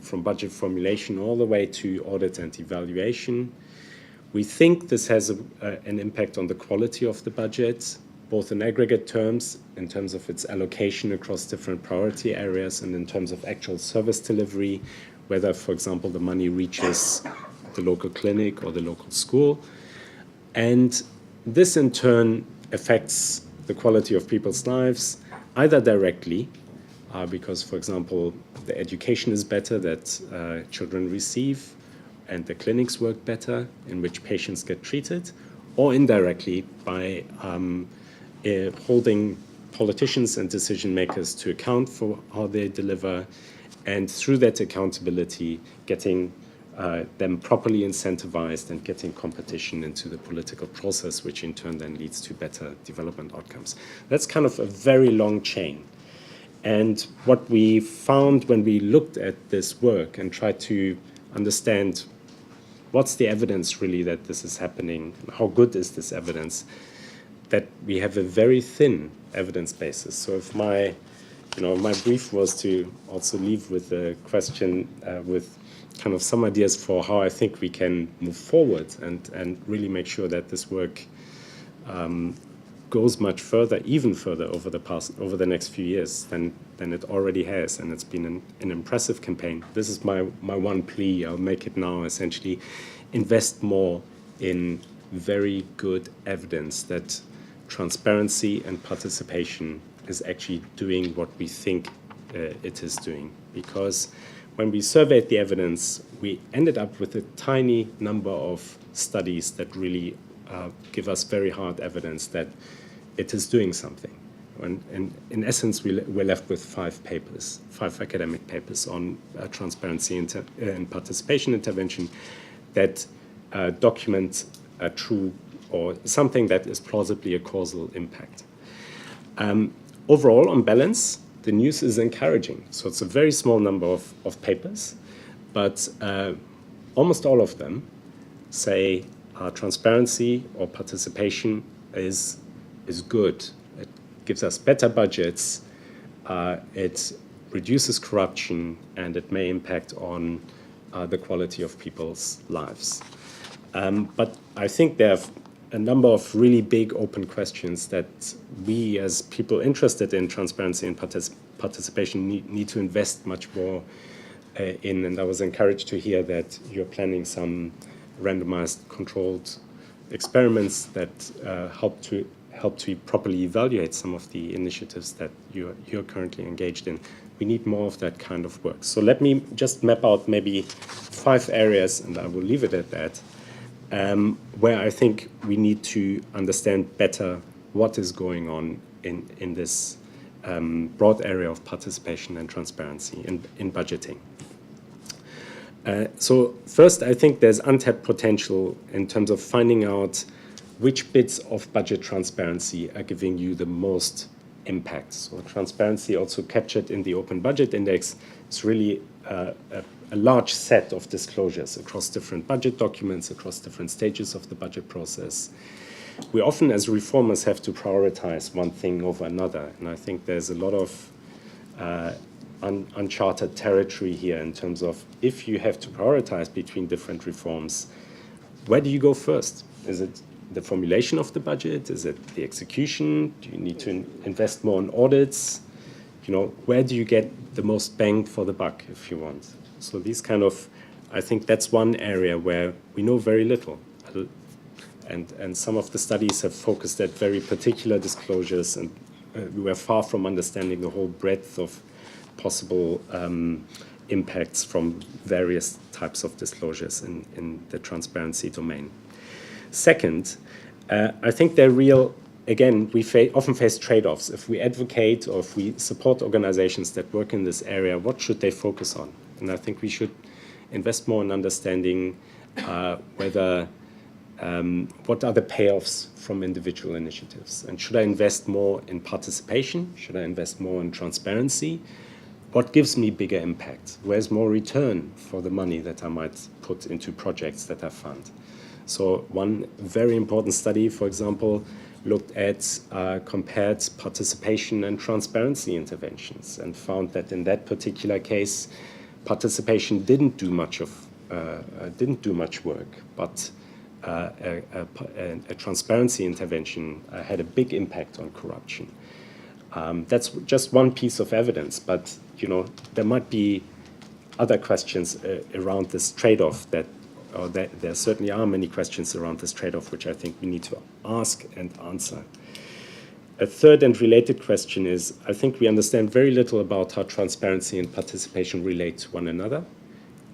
from budget formulation all the way to audit and evaluation. We think this has an impact on the quality of the budget, both in aggregate terms, in terms of its allocation across different priority areas, and in terms of actual service delivery, whether, for example, the money reaches the local clinic or the local school. And this, in turn, affects the quality of people's lives, either directly, because, for example, the education is better that children receive, and the clinics work better, in which patients get treated, or indirectly by holding politicians and decision makers to account for how they deliver, and through that accountability, getting them properly incentivized and getting competition into the political process, which in turn then leads to better development outcomes. That's kind of a very long chain. And what we found when we looked at this work and tried to understand what's the evidence really that this is happening, how good is this evidence, that we have a very thin evidence basis. So if my brief was to also leave with a question with kind of some ideas for how I think we can move forward and really make sure that this work goes much further, even further over the next few years than it already has, and it's been an impressive campaign. This is my one plea. I'll make it now. Essentially, invest more in very good evidence that transparency and participation is actually doing what we think it is doing. Because when we surveyed the evidence, we ended up with a tiny number of studies that really give us very hard evidence that it is doing something. And in essence, we're left with 5 papers, 5 academic papers on transparency and participation intervention that document a true or something that is plausibly a causal impact. Overall, on balance, the news is encouraging. So it's a very small number of papers, but almost all of them say transparency or participation is good. It gives us better budgets, it reduces corruption, and it may impact on the quality of people's lives. But I think there are a number of really big open questions that we as people interested in transparency and participation need to invest much more in. And I was encouraged to hear that you're planning some randomized controlled experiments that help to properly evaluate some of the initiatives that you're currently engaged in. We need more of that kind of work. So let me just map out maybe 5 areas, and I will leave it at that, where I think we need to understand better what is going on in this broad area of participation and transparency in budgeting. So first, I think there's untapped potential in terms of finding out which bits of budget transparency are giving you the most impact. So transparency, also captured in the Open Budget Index, is really a large set of disclosures across different budget documents, across different stages of the budget process. We often, as reformers, have to prioritize one thing over another, and I think there's a lot of uncharted territory here in terms of if you have to prioritize between different reforms, where do you go first? Is it the formulation of the budget? Is it the execution? Do you need to invest more in audits? Where do you get the most bang for the buck, if you want? So these kind of, I think that's one area where we know very little. And some of the studies have focused at very particular disclosures, and we were far from understanding the whole breadth of possible impacts from various types of disclosures in the transparency domain. Second, I think they're real. Again, we often face trade-offs. If we advocate or if we support organizations that work in this area, what should they focus on? And I think we should invest more in understanding whether what are the payoffs from individual initiatives? And should I invest more in participation? Should I invest more in transparency? What gives me bigger impact? Where's more return for the money that I might put into projects that I fund? So one very important study, for example, looked at compared participation and transparency interventions and found that in that particular case, participation didn't do much work, but a transparency intervention had a big impact on corruption. That's just one piece of evidence, but there might be other questions around this trade-off there certainly are many questions around this trade-off which I think we need to ask and answer. A third and related question is, I think we understand very little about how transparency and participation relate to one another.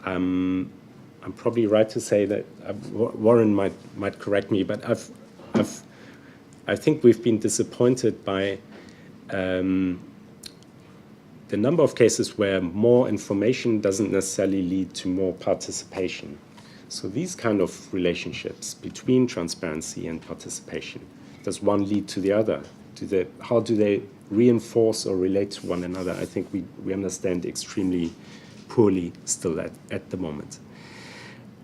I'm probably right to say that Waren might correct me, but I think we've been disappointed by the number of cases where more information doesn't necessarily lead to more participation. So these kind of relationships between transparency and participation, does one lead to the other? How do they reinforce or relate to one another? I think we understand extremely poorly still at the moment.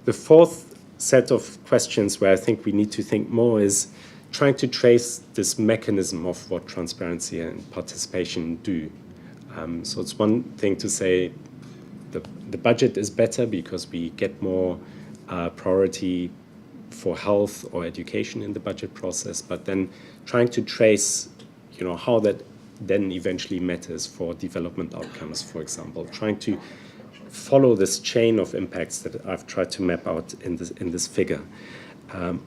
The fourth set of questions where I think we need to think more is trying to trace this mechanism of what transparency and participation do. So it's one thing to say the budget is better because we get more priority for health or education in the budget process, but then trying to trace, how that then eventually matters for development outcomes, for example, trying to follow this chain of impacts that I've tried to map out in this figure.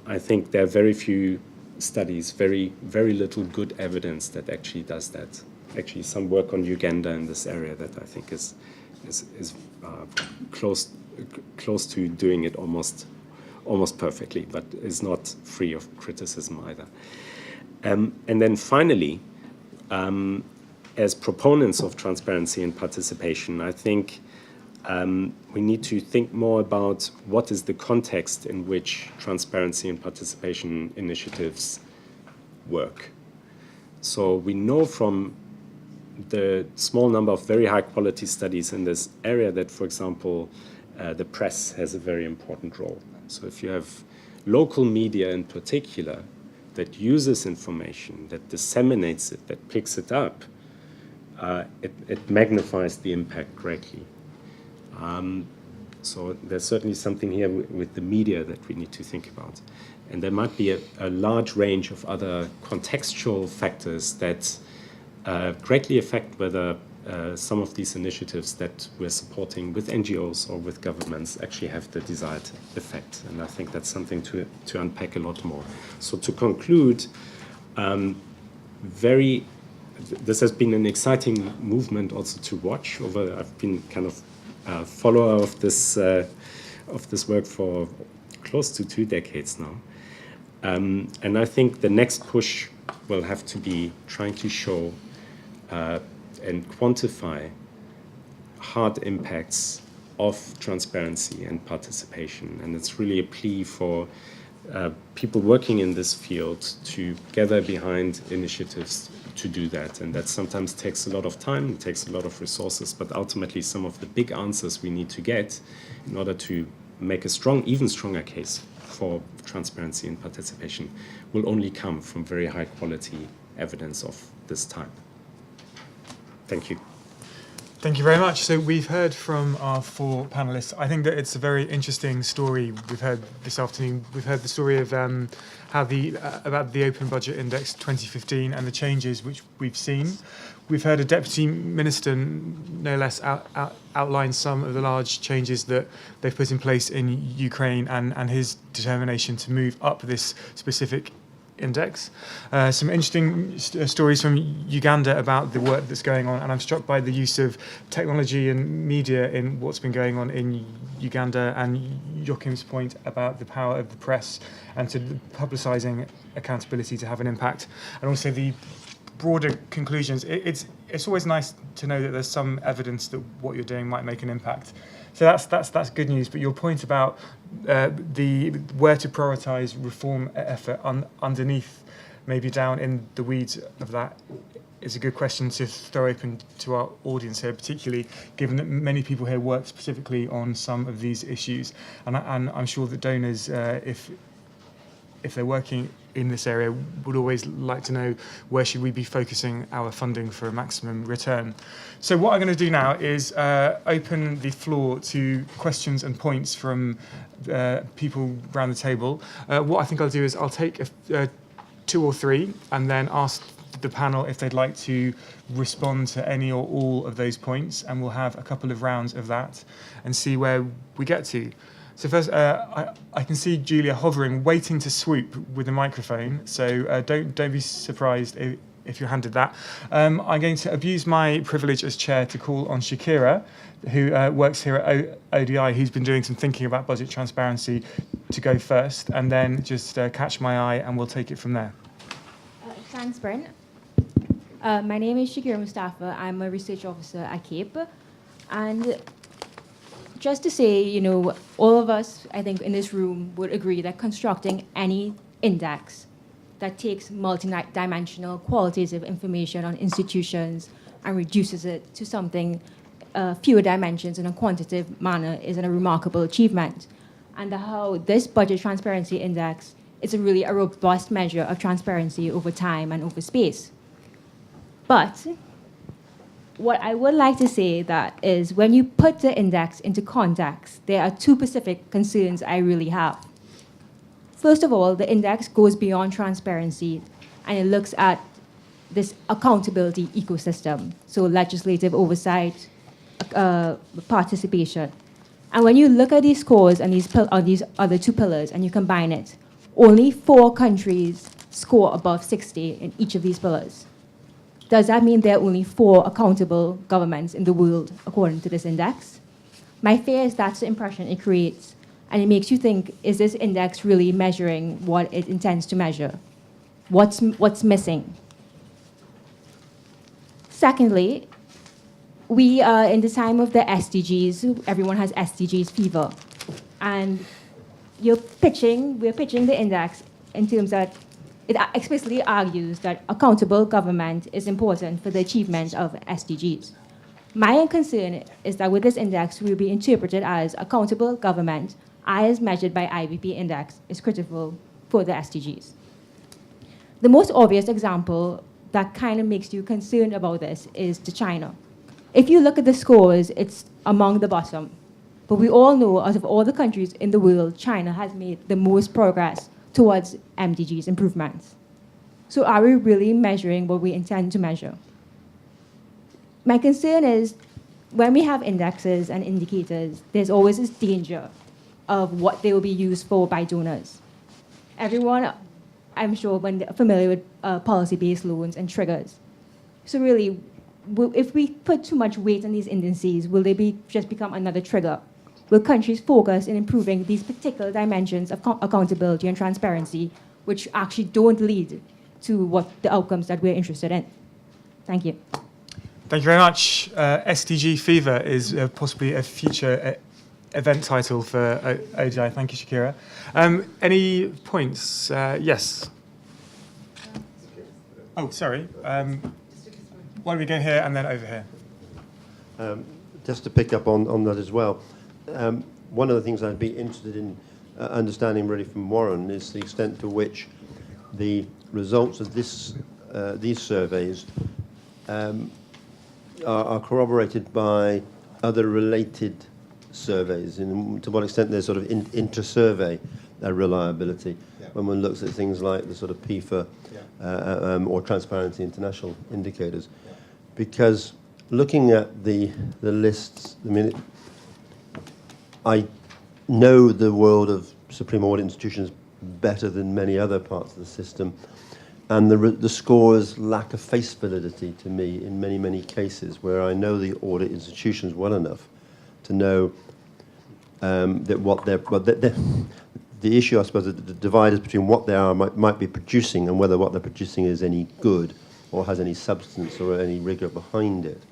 I think there are very few studies, very little good evidence that actually does that. actually some work on Uganda in this area that I think is close to doing it almost perfectly, but is not free of criticism either. And then finally, as proponents of transparency and participation, I think we need to think more about what is the context in which transparency and participation initiatives work. So we know from the small number of very high quality studies in this area that, for example, the press has a very important role. So if you have local media in particular that uses information, that disseminates it, that picks it up, it magnifies the impact greatly. So there's certainly something here with the media that we need to think about. And there might be a large range of other contextual factors that greatly affect whether some of these initiatives that we're supporting with NGOs or with governments actually have the desired effect. And I think that's something to unpack a lot more. So to conclude, this has been an exciting movement also to watch. I've been kind of a follower of this work for close to 2 decades now. And I think the next push will have to be trying to show and quantify hard impacts of transparency and participation. And it's really a plea for people working in this field to gather behind initiatives to do that. And that sometimes takes a lot of time, it takes a lot of resources, but ultimately some of the big answers we need to get in order to make a even stronger case for transparency and participation will only come from very high quality evidence of this type. Thank you. Thank you very much. So we've heard from our 4 panelists. I think that it's a very interesting story we've heard this afternoon. We've heard the story of how about the Open Budget Index 2015 and the changes which we've seen. We've heard a Deputy Minister, no less, outline some of the large changes that they've put in place in Ukraine and his determination to move up this specific index. Some interesting stories from Uganda about the work that's going on, and I'm struck by the use of technology and media in what's been going on in Uganda, and Joachim's point about the power of the press and to publicising accountability to have an impact, and also the broader conclusions. It's always nice to know that there's some evidence that what you're doing might make an impact. So that's good news. But your point about where to prioritise reform effort underneath, maybe down in the weeds of that, is a good question to throw open to our audience here, particularly given that many people here work specifically on some of these issues, and I'm sure that donors, if they're working in this area, would always like to know where should we be focusing our funding for a maximum return. So what I'm going to do now is open the floor to questions and points from people around the table. What I think I'll do is I'll take 2 or 3 and then ask the panel if they'd like to respond to any or all of those points, and we'll have a couple of rounds of that and see where we get to. So first, I can see Julia hovering, waiting to swoop with the microphone. So don't be surprised if you're handed that. I'm going to abuse my privilege as chair to call on Shakira, who works here at ODI, who's been doing some thinking about budget transparency, to go first, and then just catch my eye, and we'll take it from there. Thanks, Bryn. My name is Shakira Mustafa. I'm a research officer at CAPE, and just to say, all of us, I think, in this room would agree that constructing any index that takes multi-dimensional qualitative information on institutions and reduces it to something fewer dimensions in a quantitative manner is a remarkable achievement. And how this Budget Transparency Index is really a robust measure of transparency over time and over space. But what I would like to say that is when you put the index into context, there are 2 specific concerns I really have. First of all, the index goes beyond transparency and it looks at this accountability ecosystem, so legislative oversight, participation. And when you look at these scores and these other 2 pillars and you combine it, only 4 countries score above 60 in each of these pillars. Does that mean there are only 4 accountable governments in the world according to this index? My fear is that's the impression it creates, and it makes you think, is this index really measuring what it intends to measure? What's missing? Secondly, we are in the time of the SDGs. Everyone has SDGs fever. And we're pitching the index in terms that it explicitly argues that accountable government is important for the achievement of SDGs. My concern is that with this index, we'll be interpreted as accountable government, as measured by IBP index, is critical for the SDGs. The most obvious example that kind of makes you concerned about this is to China. If you look at the scores, it's among the bottom. But we all know, out of all the countries in the world, China has made the most progress towards MDGs improvements. So are we really measuring what we intend to measure? My concern is when we have indexes and indicators, there's always this danger of what they will be used for by donors. Everyone, I'm sure, when they're familiar with policy-based loans and triggers. So really, if we put too much weight on these indices, will they just become another trigger? Will countries focus in improving these particular dimensions of accountability and transparency, which actually don't lead to what the outcomes that we're interested in? Thank you. Thank you very much. SDG Fever is possibly a future event title for ODI. Thank you, Shakira. Any points? Yes. Oh, sorry. Why don't we go here and then over here? Just to pick up on that as well, one of the things I'd be interested in understanding really from Waren is the extent to which the results of these surveys are corroborated by other related surveys, and to what extent there's sort of inter-survey reliability when one looks at things like the sort of PIFA or Transparency International indicators. Because looking at the lists, I mean, I know the world of supreme audit institutions better than many other parts of the system, and the scores lack a face validity to me in many, many cases where I know the audit institutions well enough to know that the issue, I suppose, the divide is between what they are might be producing and whether what they're producing is any good or has any substance or any rigor behind it.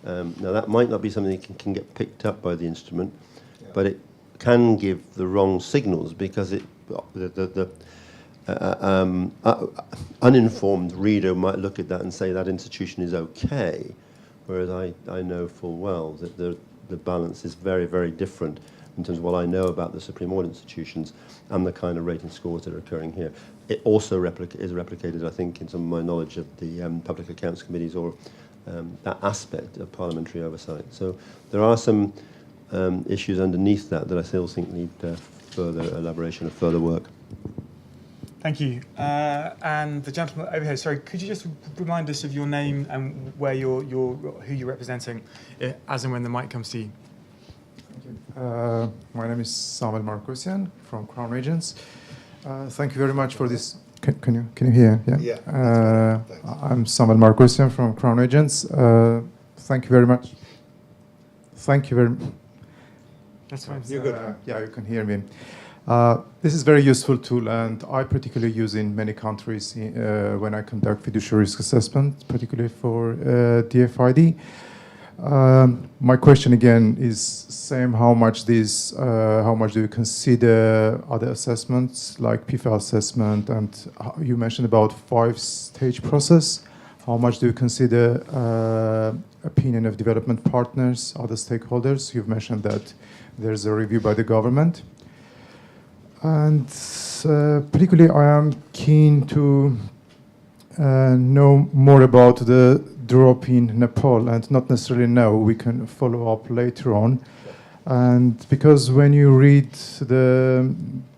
Now, that might not be something that can get picked up by the instrument, but it can give the wrong signals because the uninformed reader might look at that and say that institution is okay, whereas I know full well that the balance is very, very different in terms of what I know about the Supreme Audit institutions and the kind of rating scores that are occurring here. It also is replicated, I think, in some of my knowledge of the public accounts committees or that aspect of parliamentary oversight. So there are some issues underneath that I still think need further elaboration and further work. Thank you. And the gentleman over here, sorry, could you just remind us of your name and where who you're representing, as and when the mic comes to you? My name is Samuel Markosian from Crown Regents. Thank you very much for this. Can you hear? Yeah. I'm Samuel Markosian from Crown Regents. Thank you very much. Thank you very much. That's fine. You're good. Yeah, you can hear me. This is a very useful tool, and I particularly use in many countries when I conduct fiduciary risk assessment, particularly for DFID. My question again is same. How much do you consider other assessments like PIFA assessment, and you mentioned about 5-stage process. How much do you consider opinion of development partners, other stakeholders? You've mentioned that there's a review by the government. And particularly, I am keen to know more about the drop in Nepal, and not necessarily now. We can follow up later on. And because when you read the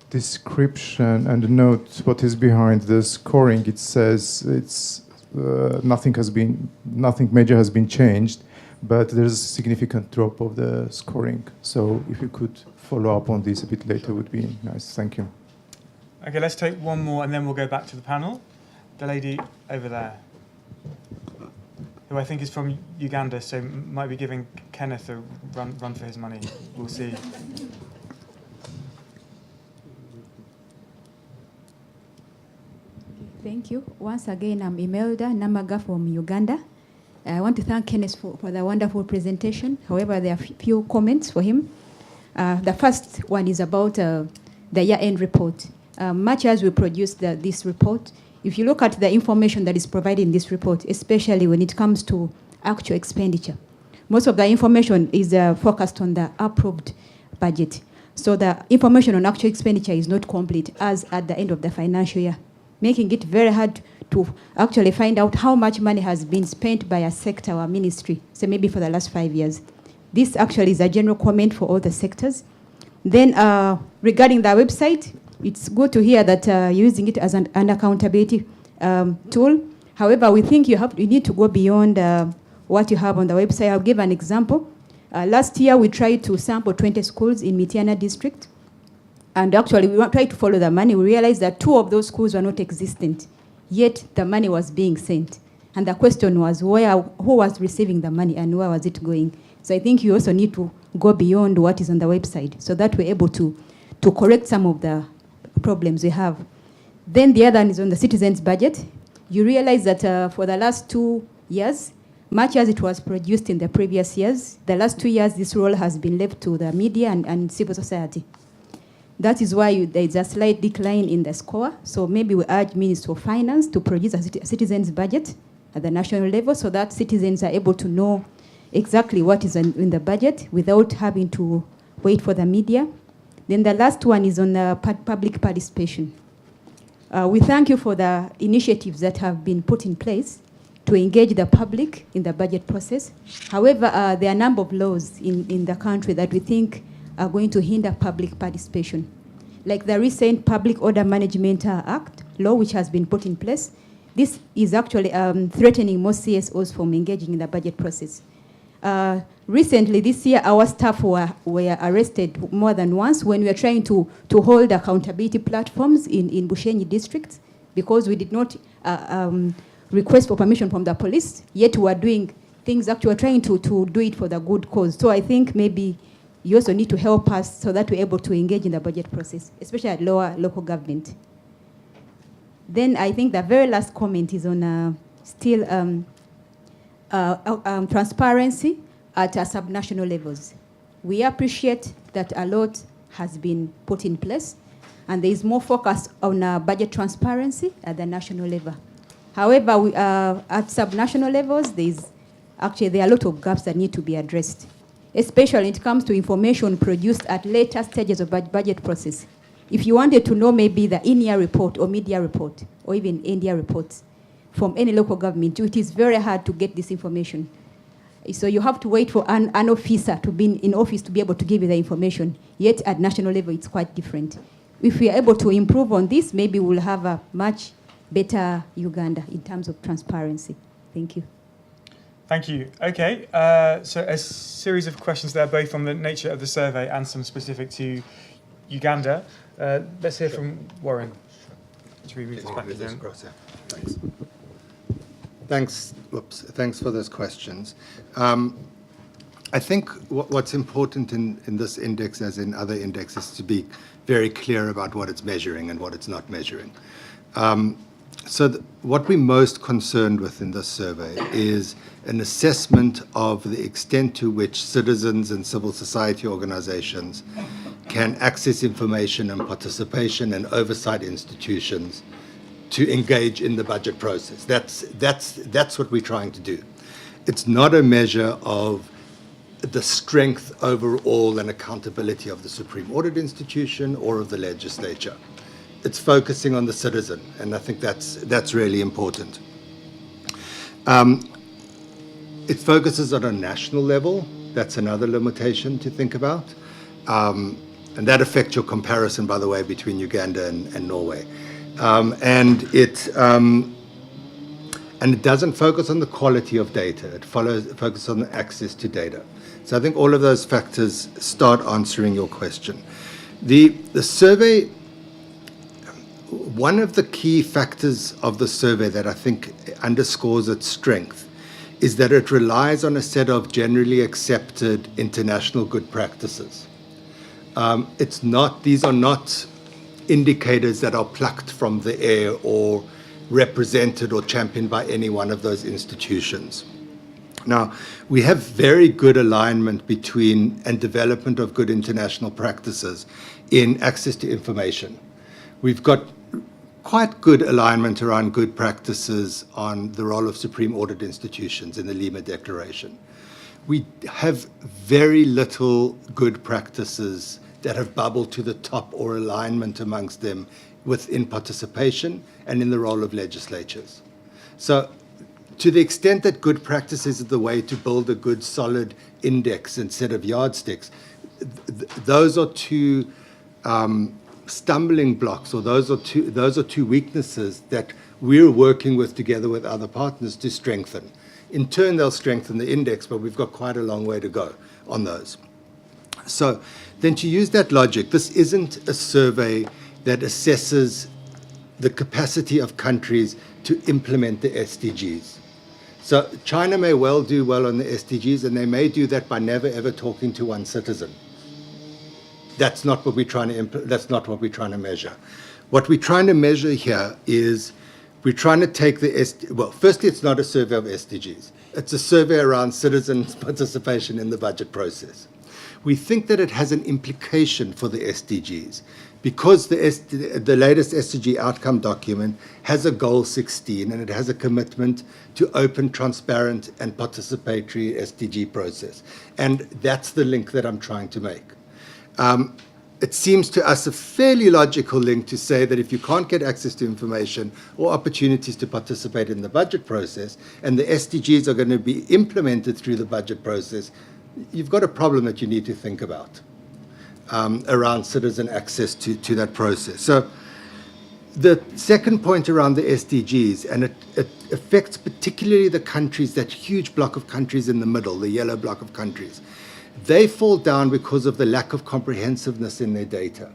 description and note what is behind the scoring, it says it's nothing major has been changed, but there's a significant drop of the scoring. So if you could follow up on this a bit later would be nice. Thank you. Okay, let's take one more and then we'll go back to the panel. The lady over there. who I think is from Uganda, so might be giving Kenneth a run for his money. We'll see. Thank you. Once again, I'm Imelda Namaga from Uganda. I want to thank Kenneth for the wonderful presentation. However, there are few comments for him. The first one is about the year-end report. Much as we produced this report, if you look at the information that is provided in this report, especially when it comes to actual expenditure, most of the information is focused on the approved budget. So the information on actual expenditure is not complete as at the end of the financial year, making it very hard to actually find out how much money has been spent by a sector or ministry, so maybe for the last 5 years. This actually is a general comment for all the sectors. Then regarding the website, it's good to hear that you're using it as an accountability tool. However, we think you need to go beyond what you have on the website. I'll give an example. Last year, we tried to sample 20 schools in Mityana district. And actually, we tried to follow the money. We realized that 2 of those schools were not existent, yet the money was being sent. And the question was, who was receiving the money and where was it going? So I think you also need to go beyond what is on the website so that we're able to correct some of the problems we have. Then the other one is on the citizens' budget. You realize that for the last 2 years, much as it was produced in the previous years, the last 2 years, this role has been left to the media and civil society. That is why there is a slight decline in the score. So maybe we urge Minister of Finance to produce a citizens' budget at the national level so that citizens are able to know exactly what is in the budget without having to wait for the media. Then the last one is on the public participation. We thank you for the initiatives that have been put in place to engage the public in the budget process. However, there are a number of laws in the country that we think are going to hinder public participation. Like the recent Public Order Management Act law, which has been put in place. This is actually threatening most CSOs from engaging in the budget process. Recently, this year, our staff were arrested more than once when we were trying to hold accountability platforms in Bushenyi district because we did not request for permission from the police, yet we were doing things actually, we're trying to do it for the good cause. So I think maybe you also need to help us so that we're able to engage in the budget process, especially at lower local government. Then I think the very last comment is on still transparency at subnational levels. We appreciate that a lot has been put in place, and there is more focus on budget transparency at the national level. However, at subnational levels, there are a lot of gaps that need to be addressed, especially when it comes to information produced at later stages of budget process. If you wanted to know maybe the in-year report or mid-year report or even end-year reports from any local government, it is very hard to get this information. So you have to wait for an officer to be in office to be able to give you the information. Yet at national level, it's quite different. If we are able to improve on this, maybe we'll have a much better Uganda in terms of transparency. Thank you. Thank you. Okay, so a series of questions there, both on the nature of the survey and some specific to Uganda. Let's hear from Waren. Should we move this back again? Thanks. Thanks for those questions. I think what's important in this index, as in other indexes, to be very clear about what it's measuring and what it's not measuring. What we're most concerned with in this survey is an assessment of the extent to which citizens and civil society organizations can access information and participation and oversight institutions to engage in the budget process. That's what we're trying to do. It's not a measure of the strength overall and accountability of the Supreme Audit Institution or of the legislature. It's focusing on the citizen, and I think that's really important. It focuses on a national level. That's another limitation to think about. And that affects your comparison, by the way, between Uganda and Norway. And it doesn't focus on the quality of data. It focuses on the access to data. So I think all of those factors start answering your question. The survey, one of the key factors of the survey that I think underscores its strength is that it relies on a set of generally accepted international good practices. These are not indicators that are plucked from the air or represented or championed by any one of those institutions. Now, we have very good alignment between and development of good international practices in access to information. We've got quite good alignment around good practices on the role of supreme audit institutions in the Lima Declaration. We have very little good practices that have bubbled to the top or alignment amongst them within participation and in the role of legislators. So to the extent that good practices is the way to build a good solid index and set of yardsticks, those are two stumbling blocks, or those are two weaknesses that we're working with together with other partners to strengthen. In turn, they'll strengthen the index, but we've got quite a long way to go on those. So then to use that logic, this isn't a survey that assesses the capacity of countries to implement the SDGs. So China may well do well on the SDGs, and they may do that by never ever talking to one citizen. That's not what we're trying to measure. What we're trying to measure here is we're trying to take firstly, it's not a survey of SDGs. It's a survey around citizens' participation in the budget process. We think that it has an implication for the SDGs because the latest SDG outcome document has a goal 16 and it has a commitment to open, transparent, and participatory SDG process. And that's the link that I'm trying to make. It seems to us a fairly logical link to say that if you can't get access to information or opportunities to participate in the budget process, and the SDGs are going to be implemented through the budget process, you've got a problem that you need to think about around citizen access to that process. So the second point around the SDGs, and it affects particularly the countries, that huge block of countries in the middle, the yellow block of countries. They fall down because of the lack of comprehensiveness in their data.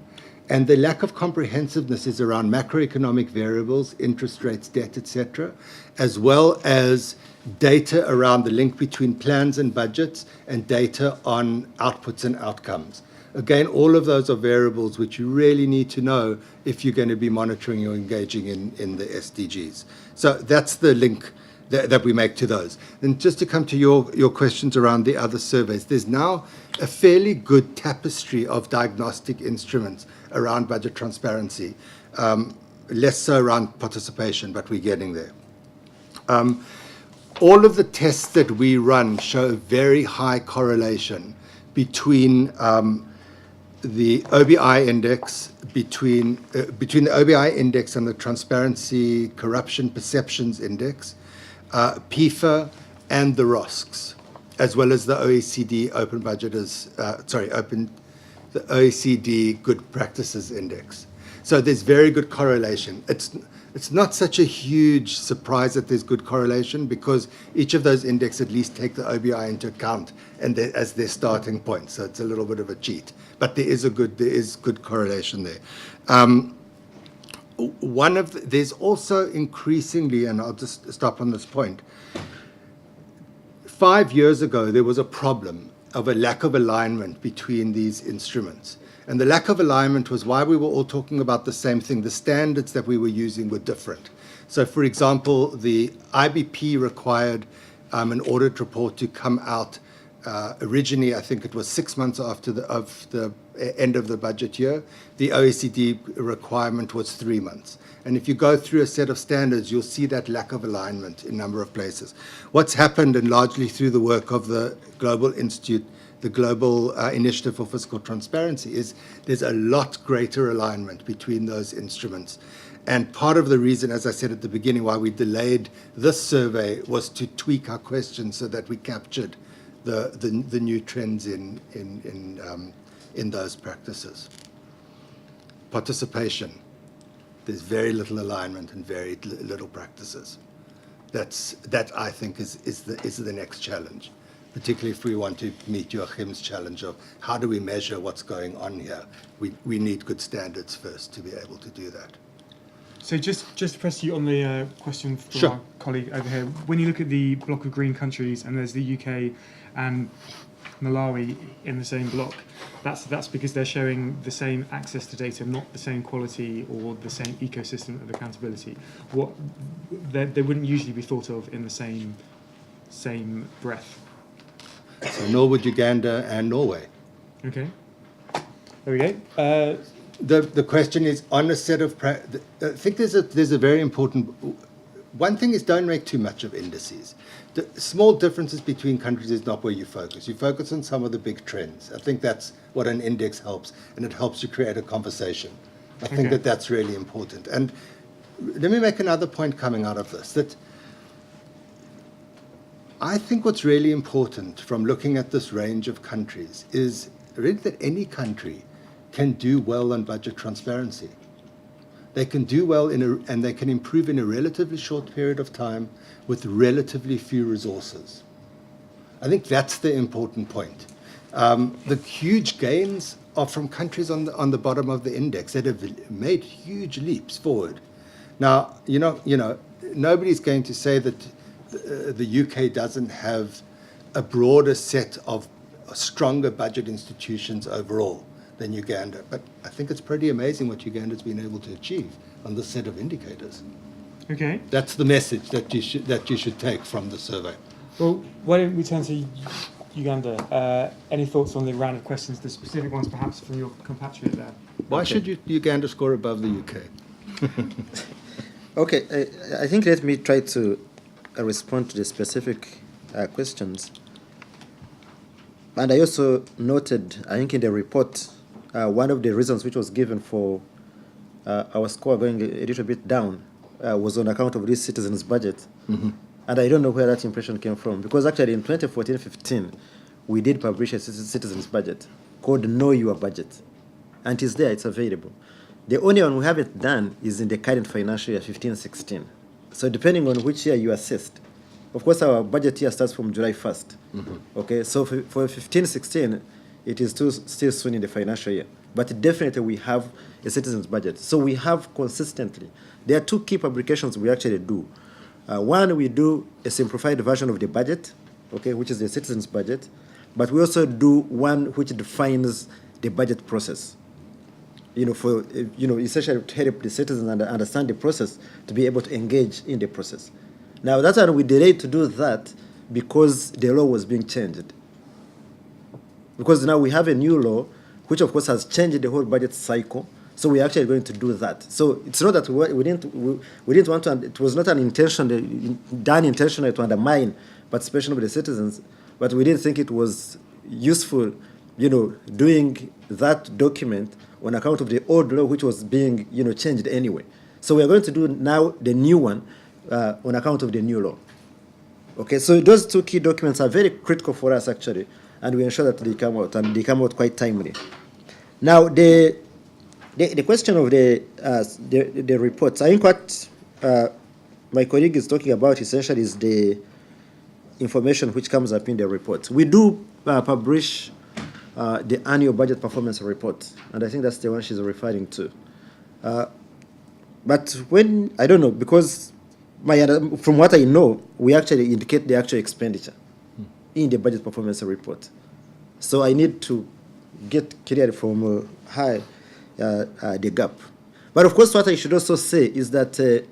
And the lack of comprehensiveness is around macroeconomic variables, interest rates, debt, etc., as well as data around the link between plans and budgets and data on outputs and outcomes. Again, all of those are variables which you really need to know if you're going to be monitoring or engaging in the SDGs. So that's the link that we make to those. And just to come to your questions around the other surveys, there's now a fairly good tapestry of diagnostic instruments around budget transparency, less so around participation, but we're getting there. All of the tests that we run show very high correlation between the OBI index, between the OBI index and the Transparency Corruption Perceptions Index, PIFA, and the ROSCs, as well as the OECD the OECD Good Practices Index. So there's very good correlation. It's not such a huge surprise that there's good correlation because each of those indexes at least take the OBI into account and as their starting point. So it's a little bit of a cheat, but there is good correlation there. There's also increasingly, and I'll just stop on this point. 5 years ago, there was a problem of a lack of alignment between these instruments. And the lack of alignment was why we were all talking about the same thing. The standards that we were using were different. So, for example, the IBP required an audit report to come out originally, I think it was 6 months after the end of the budget year. The OECD requirement was 3 months. And if you go through a set of standards, you'll see that lack of alignment in a number of places. What's happened, and largely through the work of the Global Institute, the Global Initiative for Fiscal Transparency, is there's a lot greater alignment between those instruments. And part of the reason, as I said at the beginning, why we delayed this survey was to tweak our questions so that we captured the new trends in those practices. Participation. There's very little alignment and very little practices. That I think is the next challenge, particularly if we want to meet Joachim's challenge of how do we measure what's going on here. We need good standards first to be able to do that. So just to press you on the question from Sure. our colleague over here, when you look at the block of green countries and there's the UK and Malawi in the same block, that's because they're showing the same access to data, not the same quality or the same ecosystem of accountability. They wouldn't usually be thought of in the same breath. So nor would Uganda and Norway. Okay. There we go. The question is on a set of. I think there's a very important. One thing is don't make too much of indices. The small differences between countries is not where you focus. You focus on some of the big trends. I think that's what an index helps, and it helps you create a conversation. I think Okay. that's really important. And let me make another point coming out of this, that I think what's really important from looking at this range of countries is really that any country can do well on budget transparency. They can do well and they can improve in a relatively short period of time with relatively few resources. I think that's the important point. The huge gains are from countries on the bottom of the index that have made huge leaps forward. Now, nobody's going to say that the UK doesn't have a broader set of stronger budget institutions overall than Uganda. But I think it's pretty amazing what Uganda's been able to achieve on this set of indicators. Okay. That's the message that you should take from the survey. Well, why don't we turn to Uganda? Any thoughts on the round of questions, the specific ones perhaps from your compatriot there? Why should Uganda score above the UK? Okay, I think let me try to respond to the specific questions. And I also noted, I think in the report, one of the reasons which was given for our score going a little bit down was on account of this citizens' budget. Mm-hmm. And I don't know where that impression came from, because actually in 2014-15, we did publish a citizens' budget called Know Your Budget. And it's there, it's available. The only one we haven't done is in the current financial year, 15-16. So depending on which year you assessed, of course our budget year starts from July 1st. Mm-hmm. Okay, so for 15-16, it is still soon in the financial year. But definitely we have a citizens' budget. So we have consistently, there are two key publications we actually do. One, we do a simplified version of the budget, okay, which is the citizens' budget. But we also do one which defines the budget process. Essentially to help the citizens understand the process, to be able to engage in the process. Now, that's why we delayed to do that because the law was being changed. Because now we have a new law, which of course has changed the whole budget cycle. So we're actually going to do that. So it's not that we didn't want to. It was not an intention done intentionally to undermine participation of the citizens, but we didn't think it was useful, doing that document on account of the old law, which was being, changed anyway. So we are going to do now the new one on account of the new law. Okay, so those two key documents are very critical for us actually, and we ensure that they come out, and they come out quite timely. Now, the question of the reports, I think what my colleague is talking about essentially is the information which comes up in the reports. We do publish the annual budget performance report, and I think that's the one she's referring to. But when, I don't know, because from what I know, we actually indicate the actual expenditure in the budget performance report. So I need to get clear from her the gap. But of course, what I should also say is that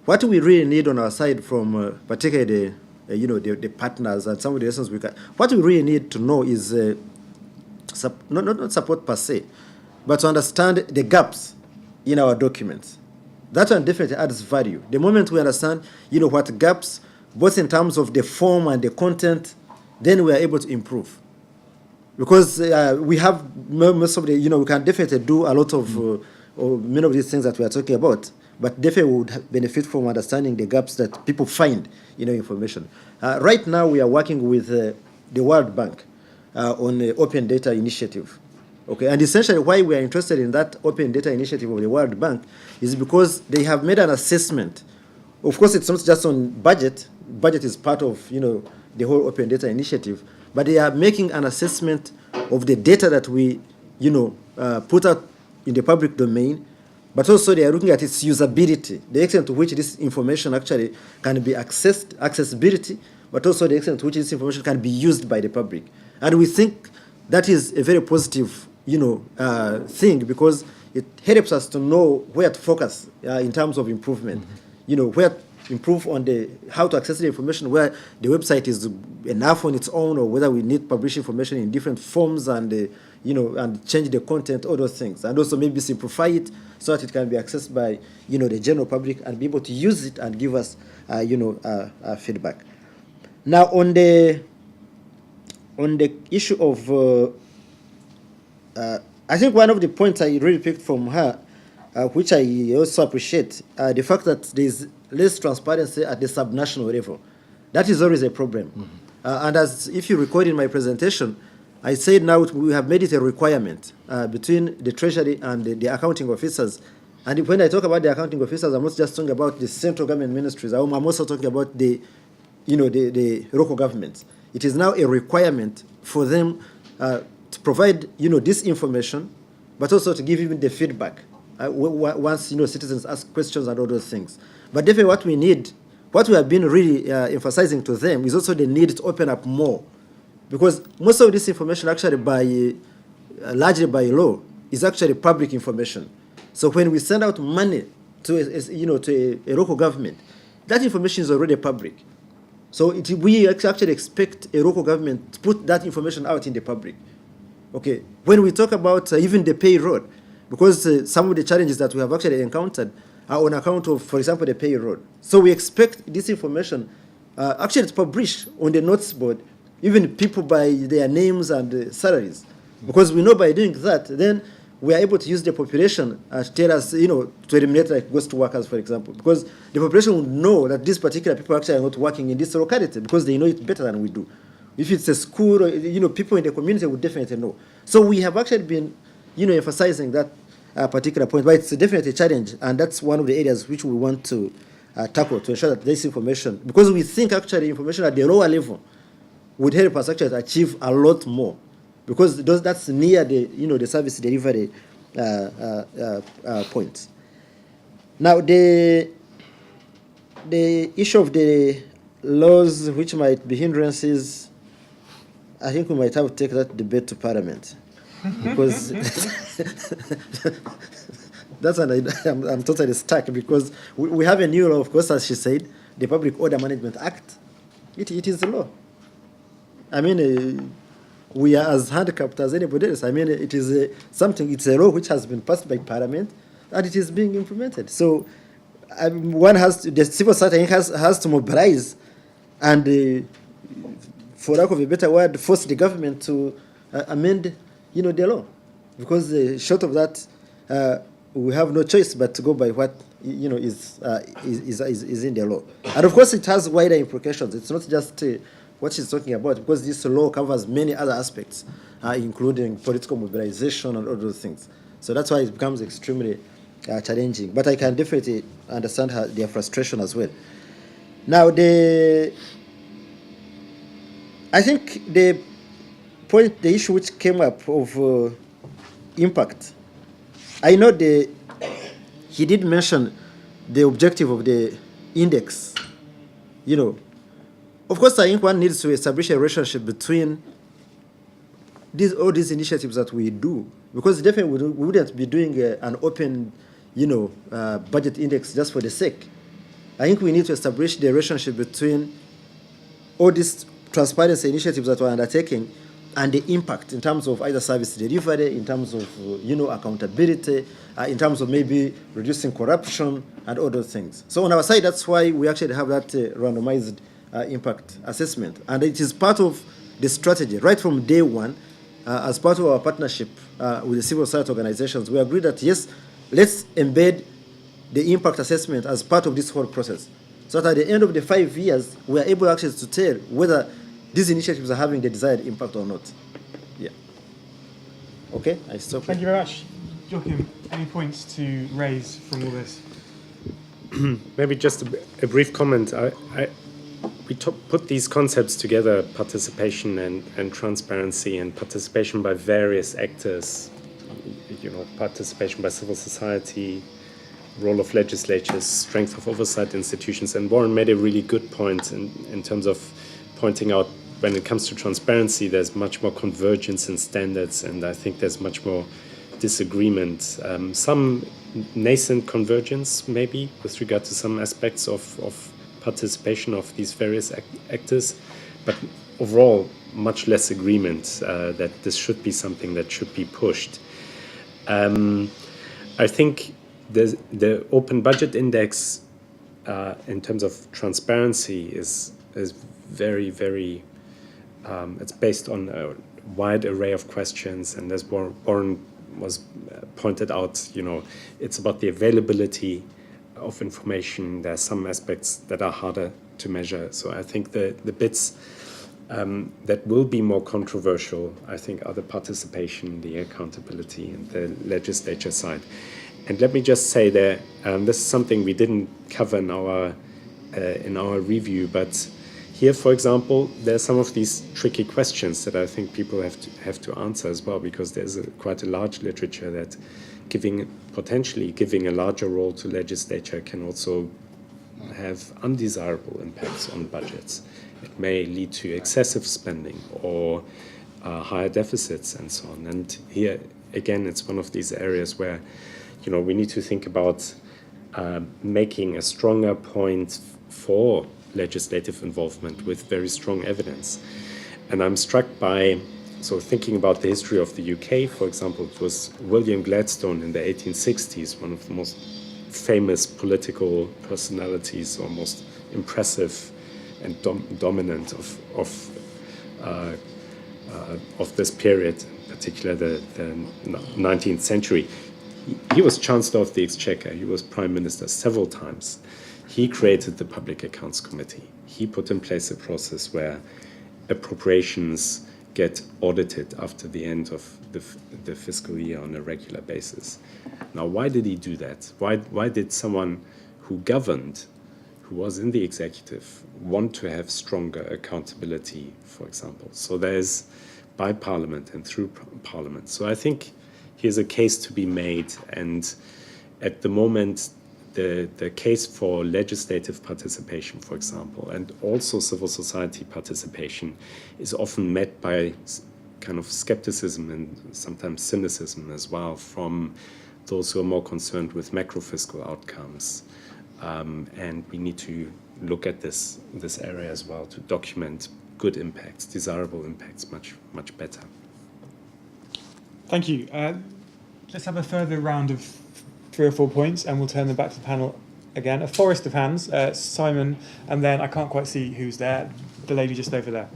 what we really need on our side from particularly the partners and some of the lessons we can, what we really need to know is not support per se, but to understand the gaps in our documents. That one definitely adds value. The moment we understand, what gaps, both in terms of the form and the content, then we are able to improve. Because we have most of the, we can definitely do a lot of, or many of these things that we are talking about, but definitely would benefit from understanding the gaps that people find in information. Right now, we are working with the World Bank on the Open Data Initiative. Okay, and essentially why we are interested in that Open Data Initiative of the World Bank is because they have made an assessment. Of course, it's not just on budget. Budget is part of, the whole Open Data Initiative, but they are making an assessment of the data that we, put out in the public domain but also they are looking at its usability, the extent to which this information actually can be accessed, accessibility, but also the extent to which this information can be used by the public. And we think that is a very positive, thing, because it helps us to know where to focus in terms of improvement. Where to improve on how to access the information, where the website is enough on its own, or whether we need publish information in different forms and and change the content, all those things, and also maybe simplify it so that it can be accessed by the general public and be able to use it and give us feedback. Now on the issue of I think one of the points I really picked from her, which I also appreciate, the fact that there is less transparency at the subnational level. That is always a problem. And as if you recall in my presentation, I said now we have made it a requirement between the Treasury and the accounting officers. And when I talk about the accounting officers, I'm not just talking about the central government ministries. I'm also talking about the local governments. It is now a requirement for them to provide this information, but also to give even the feedback once citizens ask questions and all those things. But definitely what we need, what we have been really emphasizing to them is also the need to open up more, because most of this information actually largely by law is actually public information. So when we send out money to a local government, that information is already public. So we actually expect a local government to put that information out in the public. Okay, when we talk about even the payroll, because some of the challenges that we have actually encountered are on account of, for example, the payroll. So we expect this information actually to publish on the notice board, even people by their names and salaries, because we know by doing that, then we are able to use the population to tell us, to eliminate like ghost workers, for example, because the population will know that these particular people actually are not working in this locality because they know it better than we do. If it's a school, or, people in the community would definitely know. So we have actually been, emphasizing that particular point, but it's definitely a challenge, and that's one of the areas which we want to tackle to ensure that this information, because we think actually information at the lower level would help us actually achieve a lot more, because that's near the, the service delivery points. Now the issue of the laws which might be hindrances, I think we might have to take that debate to Parliament, because that's I'm totally stuck, because we have a new law, of course, as she said, the Public Order Management Act. It is the law. I mean, we are as handicapped as anybody else. I mean, it is it's a law which has been passed by Parliament, and it is being implemented. So the civil society has to mobilize and, for lack of a better word, force the government to amend, the law, because short of that, we have no choice but to go by what is in the law. And of course, it has wider implications. It's not just what she's talking about, because this law covers many other aspects, including political mobilization and all those things. So that's why it becomes extremely challenging. But I can definitely understand their frustration as well. Now, I think the issue which came up of impact, I know he did mention the objective of the index. Of course, I think one needs to establish a relationship between all these initiatives that we do, because definitely we wouldn't be doing an open, budget index just for the sake. I think we need to establish the relationship between all these transparency initiatives that we're undertaking and the impact in terms of either service delivery, in terms of, accountability, in terms of maybe reducing corruption and all those things. So on our side, that's why we actually have that randomized impact assessment. And it is part of the strategy. Right from day one, as part of our partnership with the civil society organizations, we agreed that, yes, let's embed the impact assessment as part of this whole process, so that at the end of the 5 years, we are able actually to tell whether these initiatives are having the desired impact or not. Yeah. Okay, I stop. Thank you very much. Joachim, any points to raise from all this? Maybe just a brief comment. We put these concepts together, participation and transparency, and participation by various actors, participation by civil society, role of legislatures, strength of oversight institutions, and Waren made a really good point in terms of pointing out when it comes to transparency, there's much more convergence in standards, and I think there's much more disagreement. Some nascent convergence, maybe, with regard to some aspects of participation of these various actors, but overall, much less agreement that this should be something that should be pushed. I think the Open Budget Index, in terms of transparency, is very, very. It's based on a wide array of questions, and as Waren was pointed out, it's about the availability of information. There are some aspects that are harder to measure. So I think the bits that will be more controversial, I think, are the participation, the accountability, and the legislature side. And let me just say that this is something we didn't cover in our review, but here, for example, there are some of these tricky questions that I think people have to answer as well, because there's quite a large literature that potentially giving a larger role to legislature can also have undesirable impacts on budgets. It may lead to excessive spending or higher deficits and so on. And here, again, it's one of these areas where, we need to think about making a stronger point for legislative involvement with very strong evidence. And I'm struck by, thinking about the history of the UK, for example, it was William Gladstone in the 1860s, one of the most famous political personalities, or most impressive and dominant of this period, in particular the 19th century. He was Chancellor of the Exchequer. He was Prime Minister several times. He created the Public Accounts Committee. He put in place a process where appropriations get audited after the end of the fiscal year on a regular basis. Now, why did he do that? Why did someone who governed, who was in the executive, want to have stronger accountability, for example? So there's by Parliament and through Parliament. So I think here's a case to be made, and at the moment, the case for legislative participation, for example, and also civil society participation is often met by kind of skepticism and sometimes cynicism as well from those who are more concerned with macro-fiscal outcomes. And we need to look at this area as well to document good impacts, desirable impacts much better. Thank you. Let's have a further round of 3 or 4 points, and we'll turn them back to the panel again. A forest of hands, Simon, and then I can't quite see who's there, the lady just over there.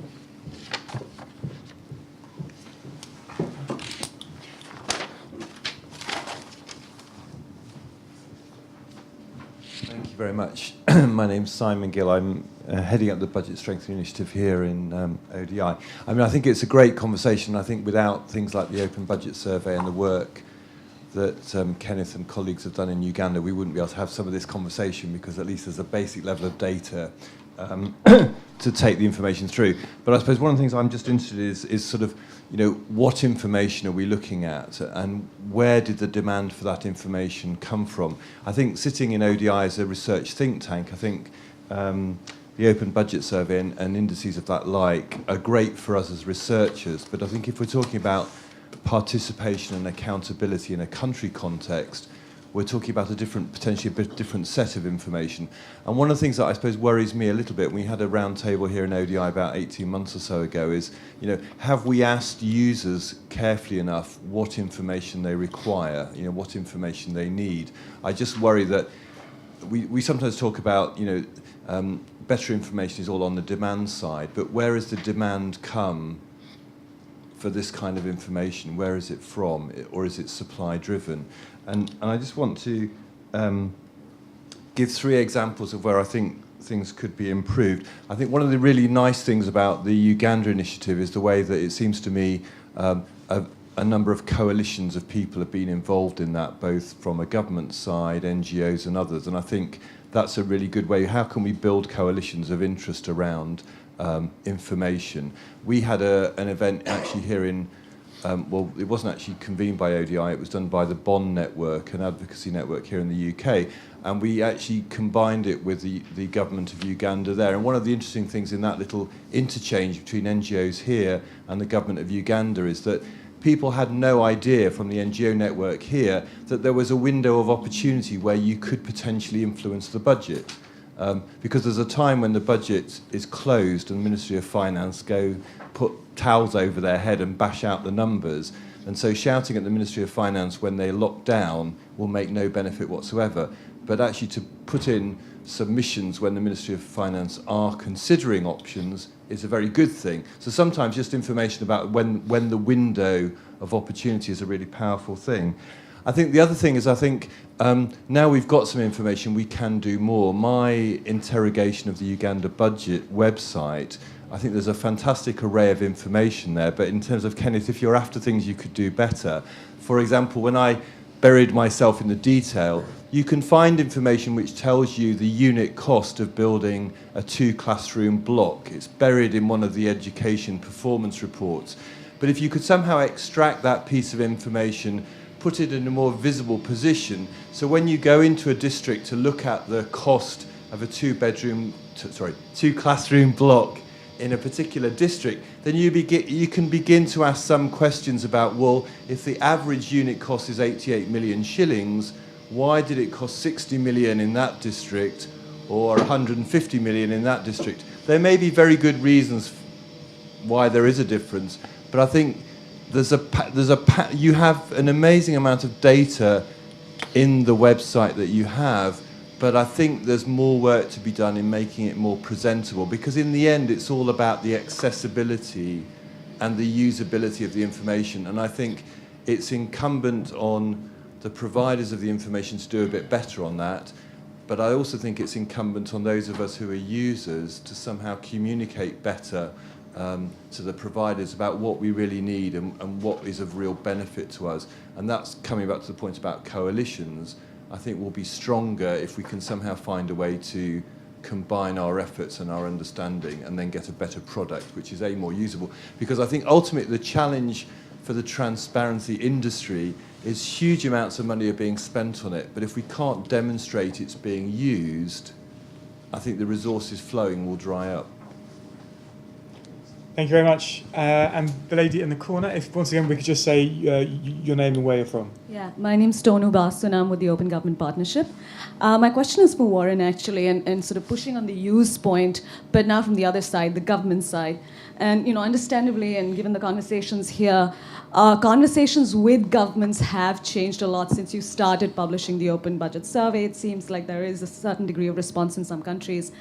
Thank you very much. My name's Simon Gill. I'm heading up the Budget Strengthening Initiative here in ODI. I mean, I think it's a great conversation. I think without things like the Open Budget Survey and the work that Kenneth and colleagues have done in Uganda, we wouldn't be able to have some of this conversation, because at least there's a basic level of data to take the information through. But I suppose one of the things I'm just interested in is sort of, what information are we looking at, and where did the demand for that information come from? I think sitting in ODI as a research think tank, I think the Open Budget Survey and indices of that like are great for us as researchers, but I think if we're talking about participation and accountability in a country context, we're talking about potentially a bit different set of information. And one of the things that I suppose worries me a little bit, we had a round table here in ODI about 18 months or so ago, is, have we asked users carefully enough what information they require, what information they need? I just worry that we sometimes talk about, better information is all on the demand side, but where has the demand come for this kind of information? Where is it from, or is it supply driven? And I just want to give 3 examples of where I think things could be improved. I think one of the really nice things about the Uganda initiative is the way that it seems to me a number of coalitions of people have been involved in that, both from a government side, NGOs and others, and I think that's a really good way. How can we build coalitions of interest around information? We had an event actually here in well, it wasn't actually convened by ODI, it was done by the Bond Network, an advocacy network here in the UK, and we actually combined it with the government of Uganda there. And one of the interesting things in that little interchange between NGOs here and the government of Uganda is that people had no idea from the NGO network here that there was a window of opportunity where you could potentially influence the budget. Because there's a time when the budget is closed and the Ministry of Finance go put towels over their head and bash out the numbers. And so shouting at the Ministry of Finance when they lock down will make no benefit whatsoever. But actually to put in submissions when the Ministry of Finance are considering options is a very good thing. So sometimes just information about when the window of opportunity is a really powerful thing. I think the other thing is, now we've got some information, we can do more. My interrogation of the Uganda budget website, I think there's a fantastic array of information there, but in terms of, Kenneth, if you're after things you could do better, for example, when I buried myself in the detail, you can find information which tells you the unit cost of building a 2-classroom block. It's buried in one of the education performance reports. But if you could somehow extract that piece of information, put it in a more visible position, so when you go into a district to look at the cost of a 2-classroom block in a particular district, then you can begin to ask some questions about, well, if the average unit cost is 88 million shillings, why did it cost 60 million in that district or 150 million in that district? There may be very good reasons why there is a difference, but I think you have an amazing amount of data in the website that you have, but I think there's more work to be done in making it more presentable, because in the end it's all about the accessibility and the usability of the information, and I think it's incumbent on the providers of the information to do a bit better on that, but I also think it's incumbent on those of us who are users to somehow communicate better to the providers about what we really need and what is of real benefit to us. And that's coming back to the point about coalitions. I think we'll be stronger if we can somehow find a way to combine our efforts and our understanding and then get a better product, which is more usable. Because I think ultimately the challenge for the transparency industry is huge amounts of money are being spent on it, but if we can't demonstrate it's being used, I think the resources flowing will dry up. Thank you very much. And the lady in the corner, if once again we could just say your name and where you're from. Yeah, my name's Tonu Basu and I'm with the Open Government Partnership. My question is for Waren, actually, and sort of pushing on the use point, but now from the other side, the government side. And, understandably, and given the conversations here, conversations with governments have changed a lot since you started publishing the Open Budget Survey. It seems like there is a certain degree of response in some countries.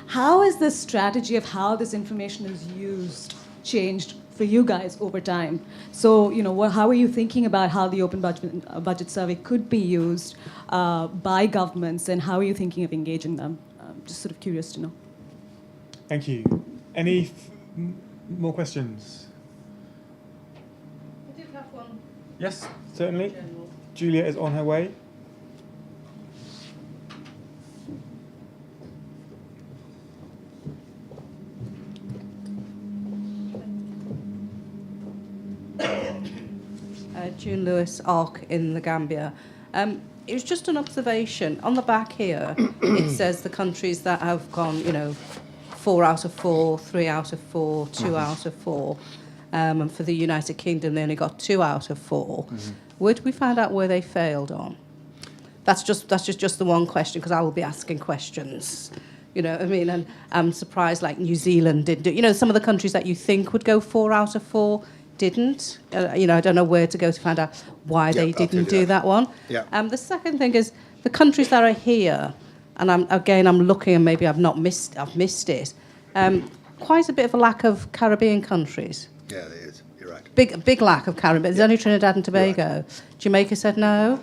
How has the strategy of how this information is used changed for you guys over time? So, how are you thinking about how the Open Budget Survey could be used by governments, and how are you thinking of engaging them? Just sort of curious to know. Thank you. Any more questions? I do have one. Yes, certainly. Julia is on her way. June Lewis, ARC in the Gambia. It was just an observation. On the back here, it says the countries that have gone, 4 out of 4, 3 out of 4, 2 out of 4. And for the United Kingdom, they only got 2 out of 4. Where did we find out where they failed on? That's just the one question, because I will be asking questions. And I'm surprised, like New Zealand did do. Some of the countries that you think would go 4 out of 4 didn't. I don't know where to go to find out why they didn't do that one. Yeah. The second thing is the countries that are here, and I'm looking, and maybe I've missed it. Quite a bit of a lack of Caribbean countries. Yeah, there is. You're right. Big lack of Caribbean. There's only Trinidad and Tobago. Right. Jamaica said no.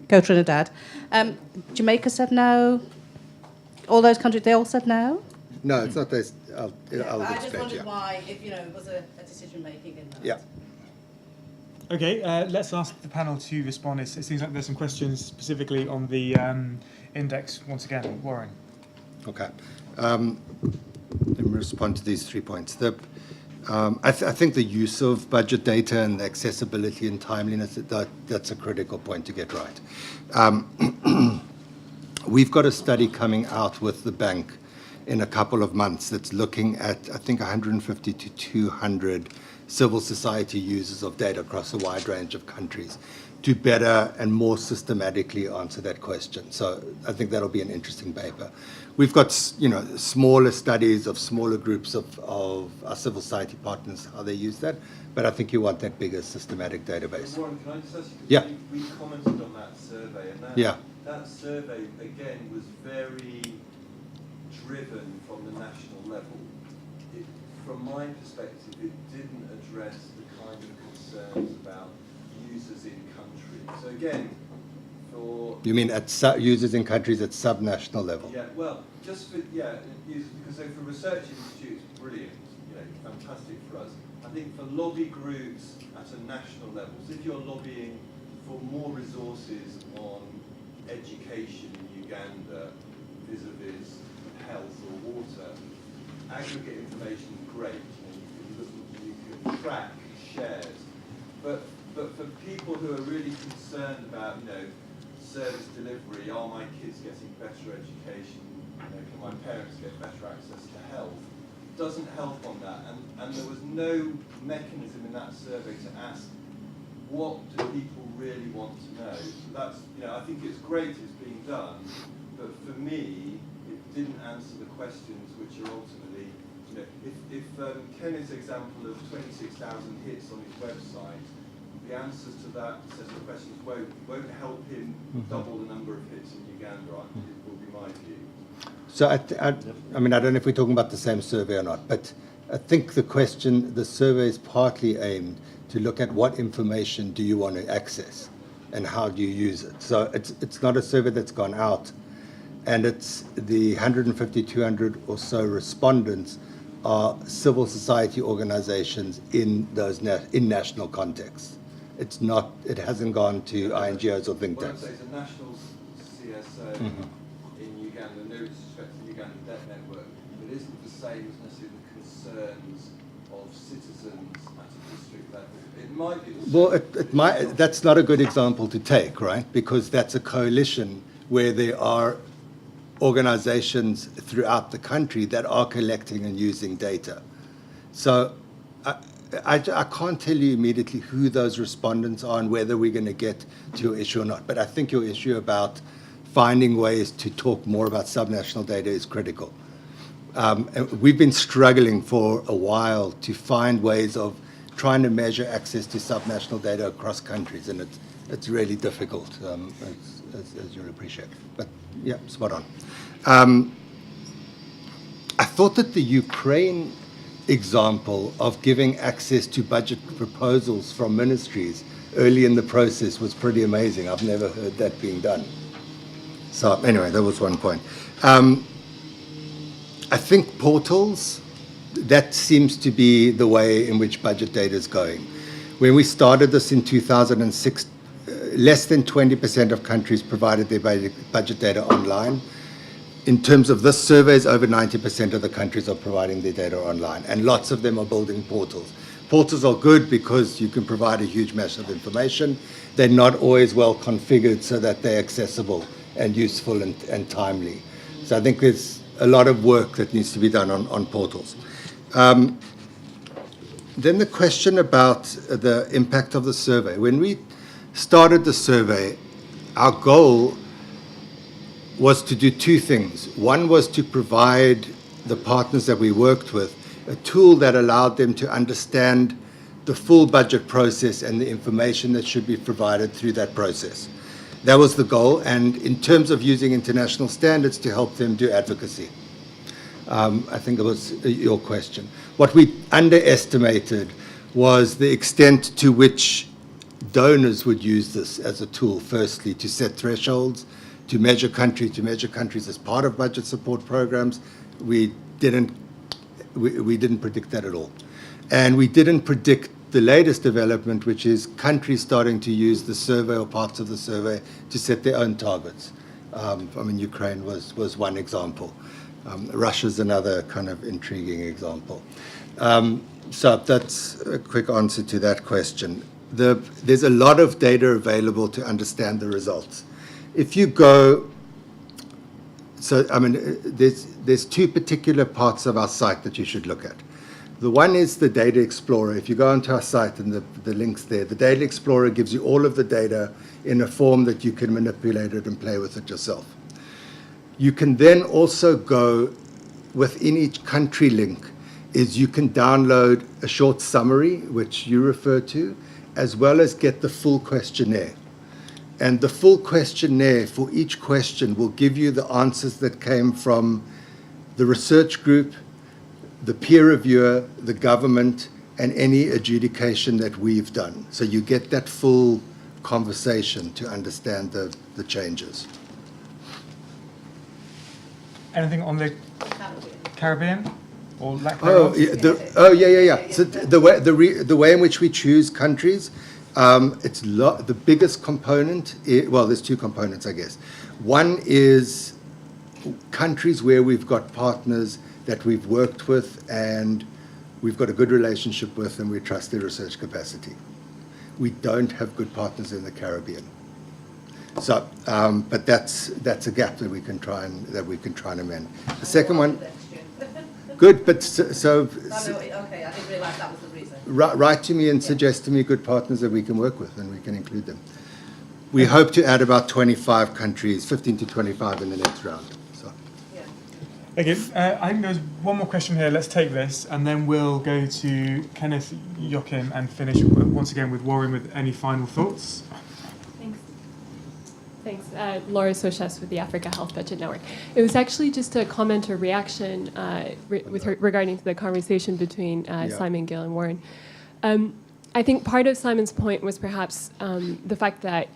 Go Trinidad. Jamaica said no. All those countries, they all said no. No, it's not this. I'll I just wondered why, if it was a decision making in that. Yeah. Okay, let's ask the panel to respond. It seems like there's some questions specifically on the index. Once again, Waren. Okay. Let me respond to these 3 points. I think the use of budget data and the accessibility and timeliness, that's a critical point to get right. We've got a study coming out with the bank in a couple of months that's looking at, I think, 150 to 200 civil society users of data across a wide range of countries to better and more systematically answer that question. So I think that'll be an interesting paper. We've got, smaller studies of smaller groups of our civil society partners, how they use that, but I think you want that bigger systematic database. Warren, can I just ask you, Yeah. we commented on that survey, and that survey, again, was very driven from the national level. From my perspective, it didn't address the kind of concerns about users in country. So again, You mean at users in countries at subnational level? Yeah, well, just for, users, because so for research institutes, brilliant, fantastic for us. I think for lobby groups at a national level, so if you're lobbying for more resources on education in Uganda vis-a-vis health or water, aggregate information is great. You can track shares. But for people who are really concerned about, service delivery, are my kids getting better education? Can my parents get better access to health? Doesn't help on that. And there was no mechanism in that survey to ask, what do people really want to know? So that's, I think it's great it's being done, but for me, it didn't answer the questions which are ultimately, if Kenneth's example of 26,000 hits on his website, the answers to that set of questions won't help him double the number of hits in Uganda, it will be my view. So I don't know if we're talking about the same survey or not, but I think the survey is partly aimed to look at what information do you want to access and how do you use it. So it's not a survey that's gone out, and it's the 150, 200 or so respondents are civil society organizations in those in national contexts. It hasn't gone to INGOs or think tanks. What I'm saying is a national CSO in Uganda, no disrespect to the Uganda Debt Network, but isn't the same as necessarily the concerns of citizens at a district level. It might be the same. Well, it might. That's not a good example to take, right? Because that's a coalition where there are organizations throughout the country that are collecting and using data. So I can't tell you immediately who those respondents are and whether we're going to get to your issue or not. But I think your issue about finding ways to talk more about subnational data is critical. And we've been struggling for a while to find ways of trying to measure access to subnational data across countries, and it's really difficult, as you'll appreciate. But yeah, spot on. I thought that the Ukraine example of giving access to budget proposals from ministries early in the process was pretty amazing. I've never heard that being done. So anyway, that was one point. I think portals, that seems to be the way in which budget data is going. When we started this in 2006, less than 20% of countries provided their budget data online. In terms of this survey, over 90% of the countries are providing their data online, and lots of them are building portals. Portals are good because you can provide a huge mass of information. They're not always well configured so that they're accessible and useful and timely. So I think there's a lot of work that needs to be done on portals. Then the question about the impact of the survey. When we started the survey, our goal was to do two things. One was to provide the partners that we worked with a tool that allowed them to understand the full budget process and the information that should be provided through that process. That was the goal, and in terms of using international standards to help them do advocacy. I think that was your question. What we underestimated was the extent to which donors would use this as a tool, firstly, to set thresholds, to measure countries as part of budget support programs. We didn't predict that at all. And we didn't predict the latest development, which is countries starting to use the survey or parts of the survey to set their own targets. Ukraine was one example. Russia's another kind of intriguing example. So that's a quick answer to that question. There's a lot of data available to understand the results. If you go, so I mean, there's two particular parts of our site that you should look at. The one is the Data Explorer. If you go onto our site and the link's there, the Data Explorer gives you all of the data in a form that you can manipulate it and play with it yourself. You can then also go within each country link is you can download a short summary, which you refer to, as well as get the full questionnaire. And the full questionnaire for each question will give you the answers that came from the research group, the peer reviewer, the government, and any adjudication that we've done. So you get that full conversation to understand the changes. Anything on the Caribbean or lack Oh, thereof? yeah. So the way in which we choose countries, it's the biggest component. Well, there's two components, I guess. One is countries where we've got partners that we've worked with and we've got a good relationship with, and we trust their research capacity. We don't have good partners in the Caribbean. So, but that's a gap that we can try and amend. The second one, good, but okay, I didn't realise that was the reason. Write to me and suggest to me good partners that we can work with, and we can include them. We hope to add about 25 countries, 15 to 25 in the next round. So. Okay, I think there's one more question here. Let's take this, and then we'll go to Kenneth, Joachim, and finish once again with Waren with any final thoughts. Thanks. Laura Soches with the Africa Health Budget Network. It was actually just a comment or reaction regarding the conversation between Simon, Gill, and Waren. I think part of Simon's point was perhaps the fact that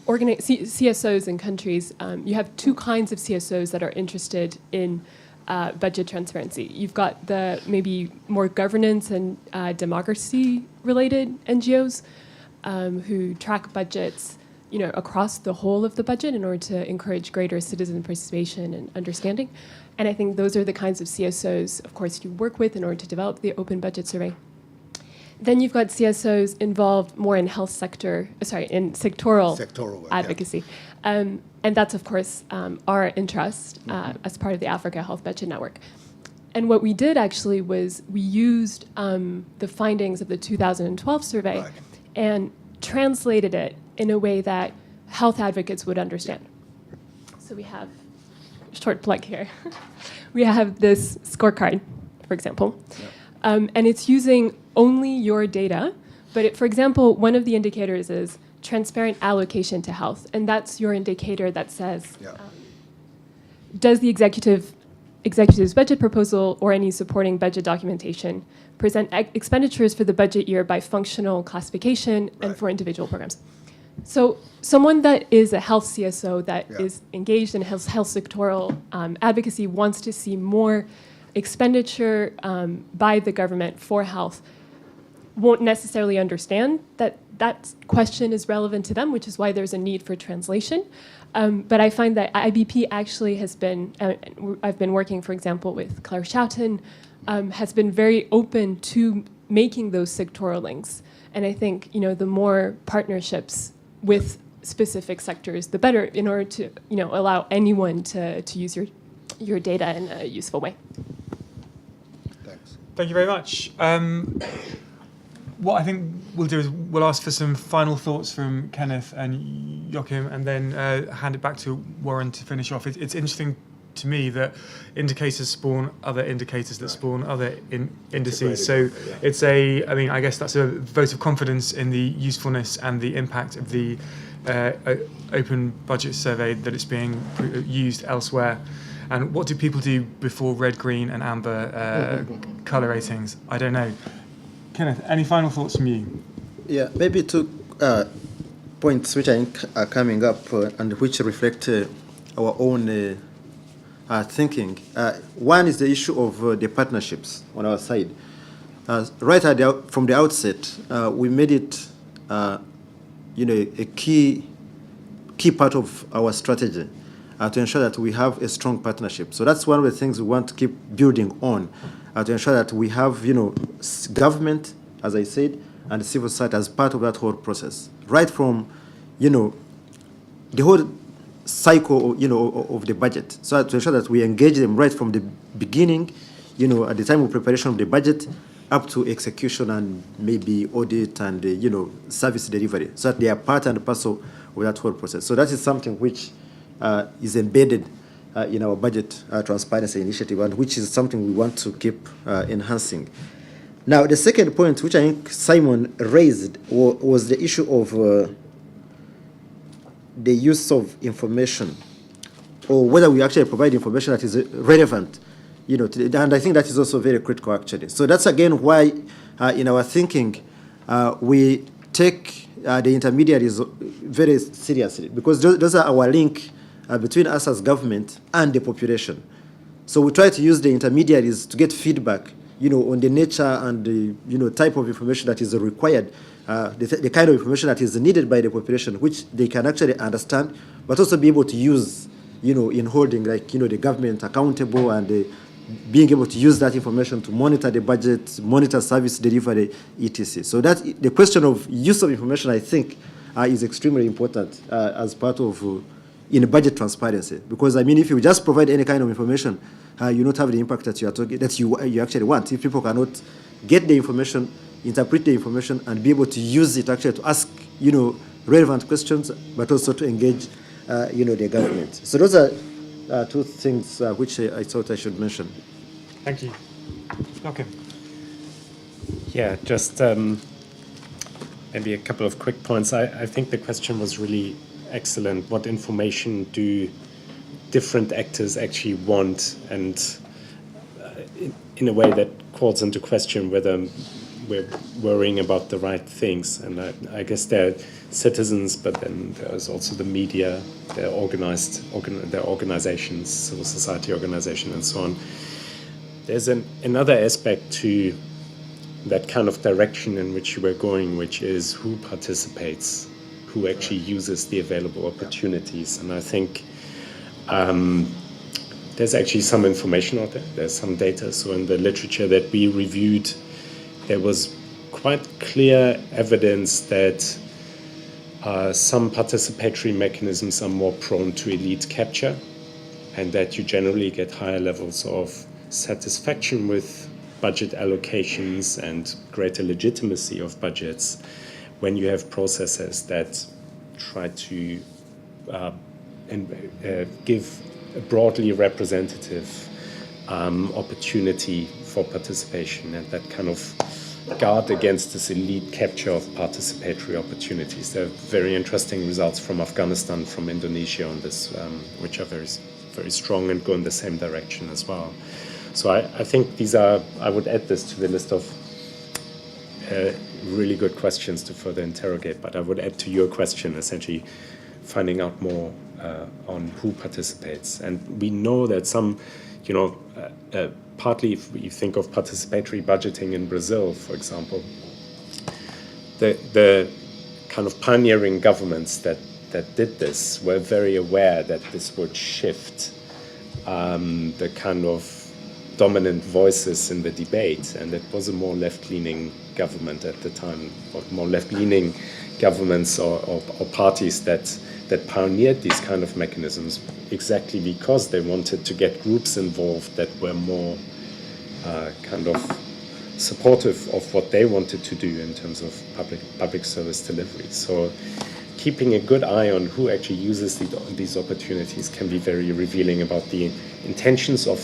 CSOs in countries, you have two kinds of CSOs that are interested in budget transparency. You've got the maybe more governance and democracy-related NGOs who track budgets across the whole of the budget in order to encourage greater citizen participation and understanding. And I think those are the kinds of CSOs, of course, you work with in order to develop the open budget survey. Then you've got CSOs involved more in sectoral work, advocacy. And that's, of course, our interest as part of the Africa Health Budget Network. And what we did actually was we used the findings of the 2012 survey and translated it in a way that health advocates would understand. So we have a short plug here. We have this scorecard, for example, and it's using only your data. But for example, one of the indicators is transparent allocation to health, and that's your indicator that says, does the executive's budget proposal or any supporting budget documentation present expenditures for the budget year by functional classification and for individual programs? So someone that is a health CSO that is engaged in health sectoral advocacy wants to see more expenditure by the government for health, won't necessarily understand that that question is relevant to them, which is why there's a need for translation. But I find that IBP actually has been, I've been working, for example, with Claire Shoughton, has been very open to making those sectoral links. And I think, the more partnerships with specific sectors, the better, in order to, allow anyone to use your data in a useful way. Thanks. Thank you very much. What I think we'll do is we'll ask for some final thoughts from Kenneth and Joachim, and then hand it back to Waren to finish off. It's interesting to me that indicators spawn other indicators that spawn other indices. So it's I guess that's a vote of confidence in the usefulness and the impact of the open budget survey, that it's being used elsewhere. And what do people do before red, green, and amber colour ratings? I don't know. Kenneth, any final thoughts from you? Yeah, maybe two points which I think are coming up and which reflect our own thinking. One is the issue of the partnerships on our side. Right from the outset, we made it, a key part of our strategy. to ensure that we have a strong partnership. So that's one of the things we want to keep building on, to ensure that we have, government, as I said, and civil society as part of that whole process, right from, the whole cycle, of the budget. So to ensure that we engage them right from the beginning, at the time of preparation of the budget, up to execution and maybe audit and, service delivery, so that they are part and parcel of that whole process. So that is something which is embedded in our budget transparency initiative, and which is something we want to keep enhancing. Now, the second point, which I think Simon raised, was the issue of the use of information, or whether we actually provide information that is relevant, and I think that is also very critical, actually. So that's, again, why in our thinking, we take the intermediaries very seriously, because those are our link between us as government and the population. So we try to use the intermediaries to get feedback, on the nature and the, type of information that is required, the kind of information that is needed by the population, which they can actually understand, but also be able to use, in holding, like, the government accountable, and being able to use that information to monitor the budget, monitor service delivery, etc. So that the question of use of information, I think, is extremely important as part of in budget transparency. Because, I mean, if you just provide any kind of information, you not have the impact that you actually want. If people cannot get the information, interpret the information, and be able to use it actually to ask, relevant questions, but also to engage, the government. So those are two things which I thought I should mention. Thank you. Joachim. Yeah, just maybe a couple of quick points. I think the question was really excellent. What information do different actors actually want, and in a way that calls into question whether we're worrying about the right things. And I guess they're citizens, but then there's also the media, their organizations, civil society organizations, and so on. There's another aspect to that kind of direction in which you were going, which is who participates, who actually uses the available opportunities. And I think there's actually some information out there. There's some data. So in the literature that we reviewed, there was quite clear evidence that some participatory mechanisms are more prone to elite capture, and that you generally get higher levels of satisfaction with budget allocations and greater legitimacy of budgets when you have processes that try to give a broadly representative opportunity for participation, and that kind of guard against this elite capture of participatory opportunities. There are very interesting results from Afghanistan, from Indonesia on this, which are very, very strong and go in the same direction as well. So I think these are, I would add this to the list of really good questions to further interrogate, but I would add to your question essentially finding out more on who participates. And we know that some, partly if you think of participatory budgeting in Brazil, for example, the kind of pioneering governments that did this were very aware that this would shift the kind of dominant voices in the debate, and it was a more left-leaning government at the time, or more left-leaning governments or parties that pioneered these kind of mechanisms exactly because they wanted to get groups involved that were more kind of supportive of what they wanted to do in terms of public service delivery. So keeping a good eye on who actually uses these opportunities can be very revealing about the intentions of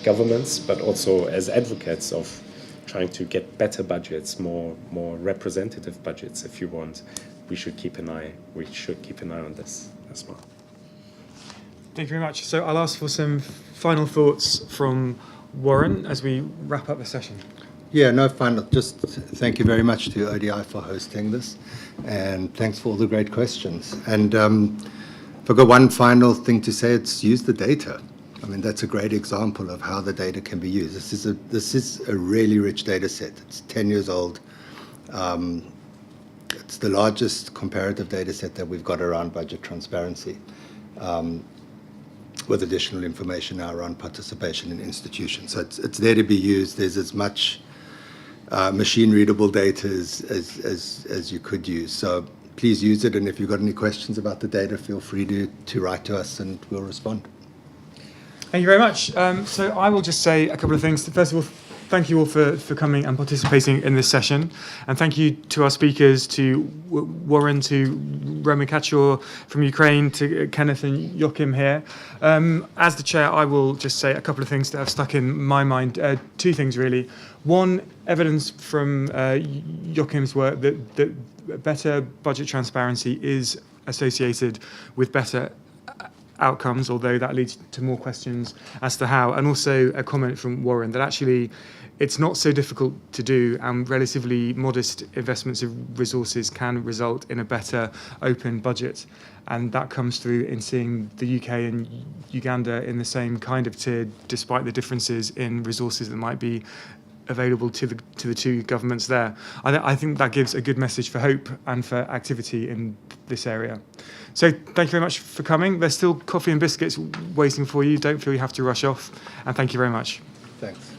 governments, but also as advocates of trying to get better budgets, more representative budgets, if you want. We should keep an eye on this as well. Thank you very much. So I'll ask for some final thoughts from Waren as we wrap up the session. Yeah, no, final. Just thank you very much to ODI for hosting this, and thanks for all the great questions. And if I've got one final thing to say, it's use the data. I mean, that's a great example of how the data can be used. This is a really rich data set. It's 10 years old. It's the largest comparative data set that we've got around budget transparency. with additional information now around participation in institutions. So it's there to be used. There's as much machine-readable data as you could use. So please use it, and if you've got any questions about the data, feel free to write to us and we'll respond. Thank you very much. So I will just say a couple of things. First of all, thank you all for coming and participating in this session. And thank you to our speakers, to Waren, to Kachur from Ukraine, to Kenneth and Joachim here. As the chair, I will just say a couple of things that have stuck in my mind. Two things, really. One, evidence from Joachim's work that better budget transparency is associated with better outcomes, although that leads to more questions as to how, and also a comment from Waren that actually it's not so difficult to do, and relatively modest investments of resources can result in a better open budget, and that comes through in seeing the UK and Uganda in the same kind of tier, despite the differences in resources that might be available to the two governments there. I think that gives a good message for hope and for activity in this area. So thank you very much for coming. There's still coffee and biscuits waiting for you. Don't feel you have to rush off. And thank you very much. Thanks.